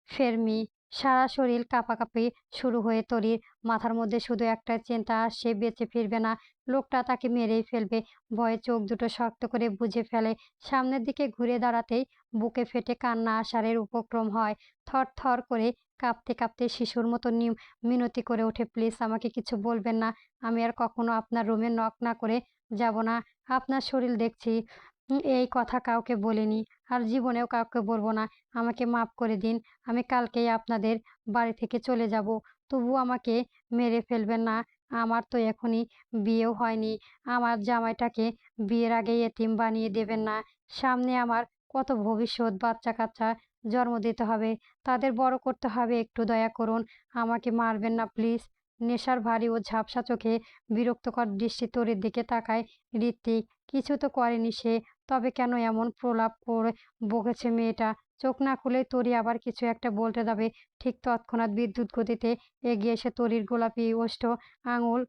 ফের মি। সারা শরীর কাঁপাকাঁপি শুরু হয়ে তরির মাথার মধ্যে শুধু একটা চিন্তা, সে বেঁচে ফিরবে না। লোকটা তাকে মেরেই ফেলবে। ভয়ে চোখ দুটো শক্ত করে বুজে ফেলে। সামনের দিকে ঘুরে দাঁড়াতেই বুকে ফেটে কান্না আসারের উপক্রম হয়। থর থর করে কাঁপতে কাঁপতে শিশুর মতো মিনতি করে ওঠে, প্লিজ আমাকে কিছু বলবেন না। আমি আর কখনো আপনার রুমে নক না করে যাব না। আপনার শরীর দেখছি। এই কথা কাউকে বলিনি, আর জীবনেও কাউকে বলবো না। আমাকে মাফ করে দিন। আমি কালকেই আপনাদের বাড়ি থেকে চলে যাব। তবুও আমাকে মেরে ফেলবেন না। আমার তো এখনই বিয়েও হয়নি। আমার জামাইটাকে বিয়ের আগেই এতিম বানিয়ে দেবেন না। সামনে আমার কত ভবিষ্যৎ, বাচ্চা কাচ্চা জন্ম দিতে হবে, তাদের বড় করতে হবে। একটু দয়া করুন, আমাকে মারবেন না প্লিজ। নেশার ভারী ও ঝাপসা চোখে বিরক্তকর দৃষ্টি তরির দিকে তাকায় ঋত্বিক। কিছু তো করেনি সে, তবে কেন এমন প্রলাপ করে বকেছে মেয়েটা? চোখ না খুলেই তরি আবার কিছু একটা বলতে যাবে, ঠিক তৎক্ষণাৎ বিদ্যুৎ গতিতে এগিয়ে এসে তরির গোলাপি ওষ্ঠ আঙুল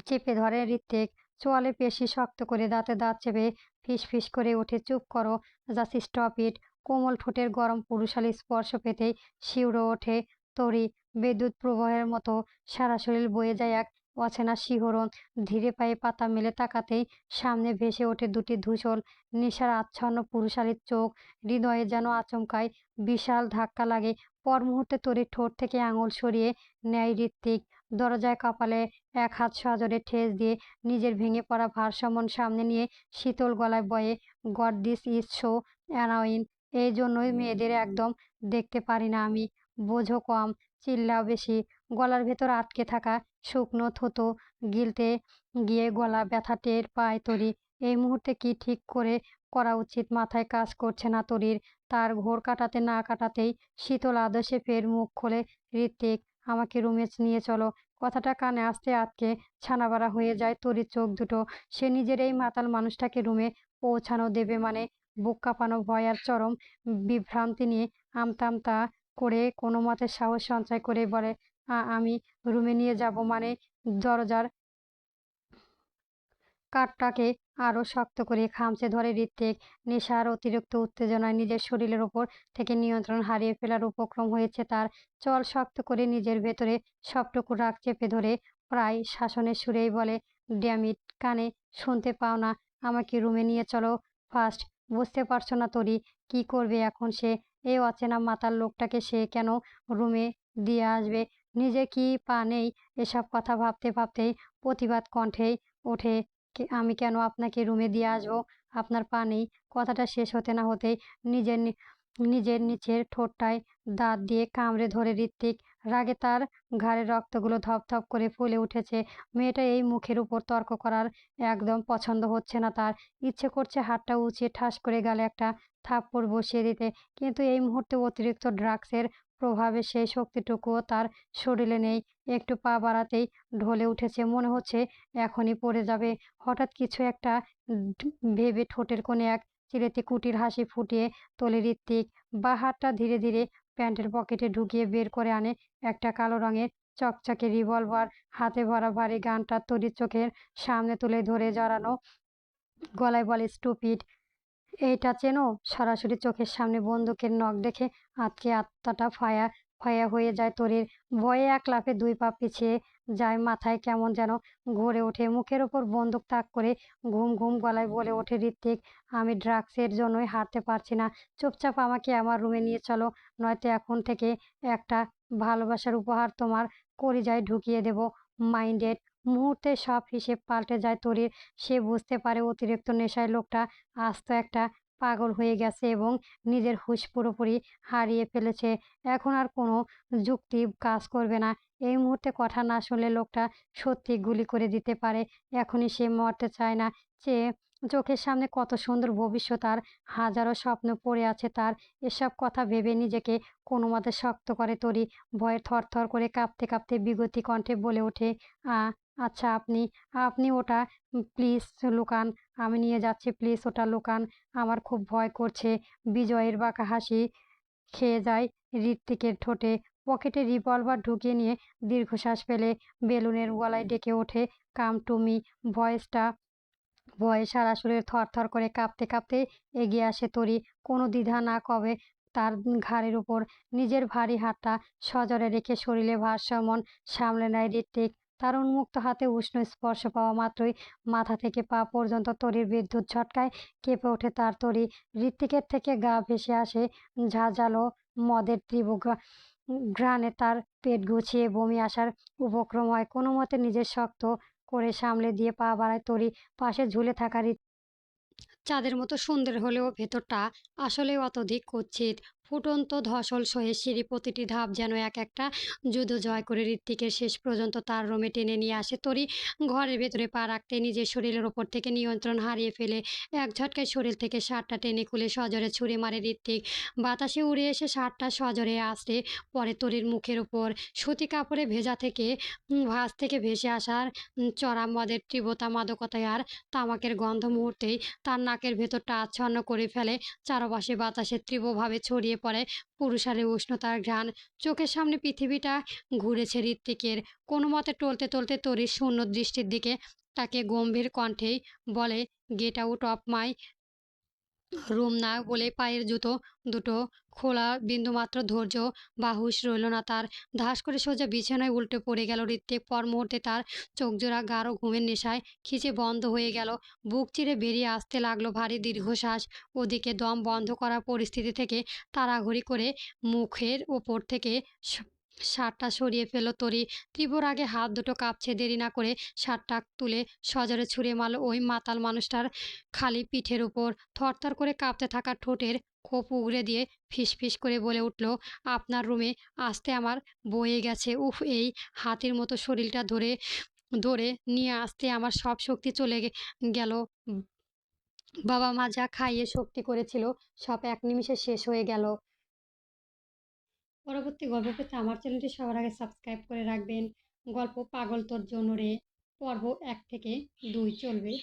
চেপে ধরে ঋত্বিক। চোয়ালে পেশি শক্ত করে দাঁতে দাঁত চেপে ফিস ফিস করে ওঠে, চুপ করো, জাস্ট স্টপ ইট। কোমল ঠোঁটের গরম পুরুষালী স্পর্শ পেতেই শিউরে ওঠে তরি। বিদ্যুৎ প্রবাহের মতো সারা শরীর বয়ে যায় এক অচেনা শিহরণ। ধীরে পায়ে পাতা মেলে তাকাতেই সামনে ভেসে ওঠে দুটি ধূসর নেশার আচ্ছন্ন পুরুষালীর চোখ। হৃদয়ে যেন আচমকায় বিশাল ধাক্কা লাগে। পর মুহূর্তে তরির ঠোঁট থেকে আঙুল সরিয়ে নেয় ঋত্বিক। দরজায় কপালে এক হাত সজোরে ঠেস দিয়ে নিজের ভেঙে পড়া ভারসাম্য সামনে নিয়ে শীতল গলায় বলে, god this is so annoying. এই জন্যই মেয়েদের একদম দেখতে পারি না আমি। বোঝো কম, চিল্লাও বেশি। গলার ভেতর আটকে থাকা শুকনো থুতু গিলতে গিয়ে গলা ব্যথা টের পায় তরি। এই মুহূর্তে কি ঠিক করে করা উচিত মাথায় কাজ করছে না তরির। তার ঘোর কাটাতে না কাটাতেই শীতল আদেশে ফের মুখ খোলে ঋত্বিক, আমাকে রুমে নিয়ে চলো। কথাটা কানে আসতে আটকে ছানাবড়া হয়ে যায় তরির চোখ দুটো। সে নিজের এই মাতাল মানুষটাকে রুমে পৌঁছানো দেবে মানে? বুক কাঁপানো ভয় আর চরম বিভ্রান্তি নিয়ে আমতা আমতা করে কোনো মতে সাহস সঞ্চয় করে বলে, আমি রুমে নিয়ে যাব মানে? দরজার কাঠটাকে আরো শক্ত করে খামচে ধরে ঋত্বিক। নেশার অতিরিক্ত উত্তেজনায় নিজের শরীরের ওপর থেকে নিয়ন্ত্রণ হারিয়ে ফেলার উপক্রম হয়েছে তার। চল শক্ত করে নিজের ভেতরে সবটুকু রাগ চেপে ধরে প্রায় শাসনের সুরেই বলে, ড্যামিট, কানে শুনতে পাও না? আমাকে রুমে নিয়ে চলো ফার্স্ট। বুঝতে পারছো না তরি কি করবে এখন সে? এই অচেনা মাতাল লোকটাকে সে কেন রুমে দিয়ে আসবে? নিজে কি পা নেই? এসব কথা ভাবতে ভাবতেই প্রতিবাদ কণ্ঠেই ওঠে, আমি কেন আপনাকে রুমে দিয়ে আসবো? আপনার পা নেই। কথাটা শেষ হতে না হতেই নিজের নিজের নিচের ঠোঁটটায় দাঁত দিয়ে কামড়ে ধরে ঋত্বিক। রাগে তার ঘাড়ের রক্তগুলো ধপধপ করে ফুলে উঠেছে। মেয়েটা এই মুখের উপর তর্ক করার একদম পছন্দ হচ্ছে না তার। ইচ্ছে করছে হাতটা উঁচিয়ে ঠাস করে গালে একটা থাপ্পড় বসিয়ে দিতে, কিন্তু এই মুহূর্তে অতিরিক্ত ড্রাগসের প্রভাবে সেই শক্তিটুকুও তার শরীরে নেই। একটু পা বাড়াতেই ঢলে উঠেছে, মনে হচ্ছে এখনই পড়ে যাবে। হঠাৎ কিছু একটা ভেবে ঠোঁটের কোণে এক চিরেতে কুটির হাসি ফুটিয়ে তোলে ঋত্বিক। বা হাতটা ধীরে ধীরে প্যান্টের পকেটে ঢুকিয়ে বের করে আনে একটা কালো রঙের চকচকে রিভলভার। হাতে ভরা ভারী গানটা তরির চোখের সামনে তুলে ধরে জড়ানো গলায় বলে, স্টুপিড, এইটা চেনো? সরাসরি চোখের সামনে বন্দুকের নখ দেখে আঁতকে আত্মাটা ফায়া ফায়া হয়ে যায় তরির। ভয়ে এক লাফে 2 পা পিছিয়ে যায়, মাথায় কেমন যেন ঘুরে ওঠে। মুখের ওপর বন্দুক তাক করে ঘুম ঘুম গলায় বলে ওঠে ঋত্বিক, আমি ড্রাগসের জন্যই হাঁটতে পারছি না। চুপচাপ আমাকে আমার রুমে নিয়ে চলো, নয়তো এখন থেকে একটা ভালোবাসার উপহার তোমার কলিজায় ঢুকিয়ে দেব। মাইন্ডেড। মুহূর্তে সব হিসেব পাল্টে যায় তরির। সে বুঝতে পারে অতিরিক্ত নেশায় লোকটা আস্ত একটা পাগল হয়ে গেছে এবং নিজের হুঁশ পুরোপুরি হারিয়ে ফেলেছে। এখন আর কোনো যুক্তি কাজ করবে না। এই মুহূর্তে কথা না শুনলে লোকটা সত্যি গুলি করে দিতে পারে। এখনই সে মরতে চায় না। যে চোখের সামনে কত সুন্দর ভবিষ্যৎ আর হাজারো স্বপ্ন পড়ে আছে তার। এসব কথা ভেবে নিজেকে কোনোমতে শক্ত করে তরি। ভয়ে থরথর করে কাঁপতে কাঁপতে বিগতি কণ্ঠে বলে ওঠে, আ আচ্ছা, আপনি আপনি ওটা প্লিজ লুকান। আমি নিয়ে যাচ্ছি, প্লিজ ওটা লুকান। আমার খুব ভয় করছে। বিজয়ের বাঁকা হাসি খেয়ে যায় ঋত্বিকের ঠোঁটে। পকেটে রিভলভার ঢুকিয়ে নিয়ে দীর্ঘশ্বাস ফেলে বেলুনের গলায় ডেকে ওঠে, কাম টু মি। ভয়েসটা ভয়ে সারা শরীর থরথর করে কাঁপতে কাঁপতে এগিয়ে আসে তরি। কোনো দ্বিধা না কবে তার ঘাড়ের উপর নিজের ভারী হাতটা সজোরে রেখে শরীরে ভারসাম্য সামলে নেয় ঋত্বিক। তার উন্মুক্ত হাতে উষ্ণ স্পর্শ পাওয়া মাত্রই মাথা থেকে পা পর্যন্ত তরির বিদ্যুৎ ঝটকায় কেঁপে ওঠে তার তরি। ঋত্বিকের থেকে গা ভেসে আসে ঝাঁঝালো মদের তীব্র ঘ্রাণে তার পেট গুছিয়ে বমি আসার উপক্রম হয়। কোনো মতে নিজের শক্ত করে সামলে দিয়ে পা বাড়ায় তরি। পাশে ঝুলে থাকা চাঁদের মতো সুন্দর হলেও ভেতরটা আসলে অত্যধিক কুৎসিত। ফুটন্ত ধসল সহে সিঁড়ি প্রতিটি ধাপ যেন এক একটা যুদ্ধ জয় করে ঋত্বিকের শেষ পর্যন্ত তার রুমে টেনে নিয়ে আসে তরি। ঘরের ভেতরে পা রাখতে নিজের শরীরের ওপর থেকে নিয়ন্ত্রণ হারিয়ে ফেলে এক ঝটকায় শরীর থেকে শার্টটা টেনে খুলে সজোরে ছুঁড়ে মারে ঋত্বিক। বাতাসে উড়ে এসে শার্টটা সজোরে আছড়ে পড়ে তরির মুখের উপর। সুতি কাপড়ে ভেজা থেকে ভাঁজ থেকে ভেসে আসার চড়া মদের তীব্রতা, মাদকতায় আর তামাকের গন্ধ মুহূর্তেই তার নাকের ভেতরটা আচ্ছন্ন করে ফেলে। চারপাশে বাতাসে তীব্রভাবে ছড়িয়ে পড়ে পুরুষালী উষ্ণতার ঘ্রাণ। চোখের সামনে পৃথিবীটা ঘুরেছে ঋত্বিকের। কোনো মতে টলতে টলতে তরির শূন্য দৃষ্টির দিকে তাকে গম্ভীর কণ্ঠেই বলে, get out of my room না বলে পায়ের জুতো দুটো খোলা বিন্দুমাত্র ধৈর্য বা হুঁশ রইল না তার। ধাস করে সোজা বিছানায় উল্টে পড়ে গেল ঋত্বিক। পর মুহূর্তে তার চোখজোড়া গাঢ় ঘুমের নেশায় খিচে বন্ধ হয়ে গেল। বুক চিরে বেরিয়ে আসতে লাগলো ভারী দীর্ঘশ্বাস। ওদিকে দম বন্ধ করার পরিস্থিতি থেকে তাড়াহুড়ি করে মুখের ওপর থেকে শার্টটা সরিয়ে ফেলল তরি। তীব্র রাগে হাত দুটো কাঁপছে। দেরি না করে শার্টটা তুলে সজোরে ছুঁড়ে মারল ওই মাতাল মানুষটার খালি পিঠের উপর। থরথর করে কাঁপতে থাকা ঠোঁটের কোপ উগরে দিয়ে ফিসফিস করে বলে উঠল, আপনার রুমে আসতে আমার বয়ে গেছে। উফ, এই হাতির মতো শরীরটা ধরে ধরে নিয়ে আসতে আমার সব শক্তি চলে গেল। বাবা মা যা খাইয়ে শক্তি করেছিল সব এক নিমিষে শেষ হয়ে গেল। পরবর্তী গল্প পেতে আমার চ্যানেলটি সবার আগে সাবস্ক্রাইব করে রাখবেন। গল্প পাগল তোর জন্য রে পর্ব 1 থেকে 2 চলবে।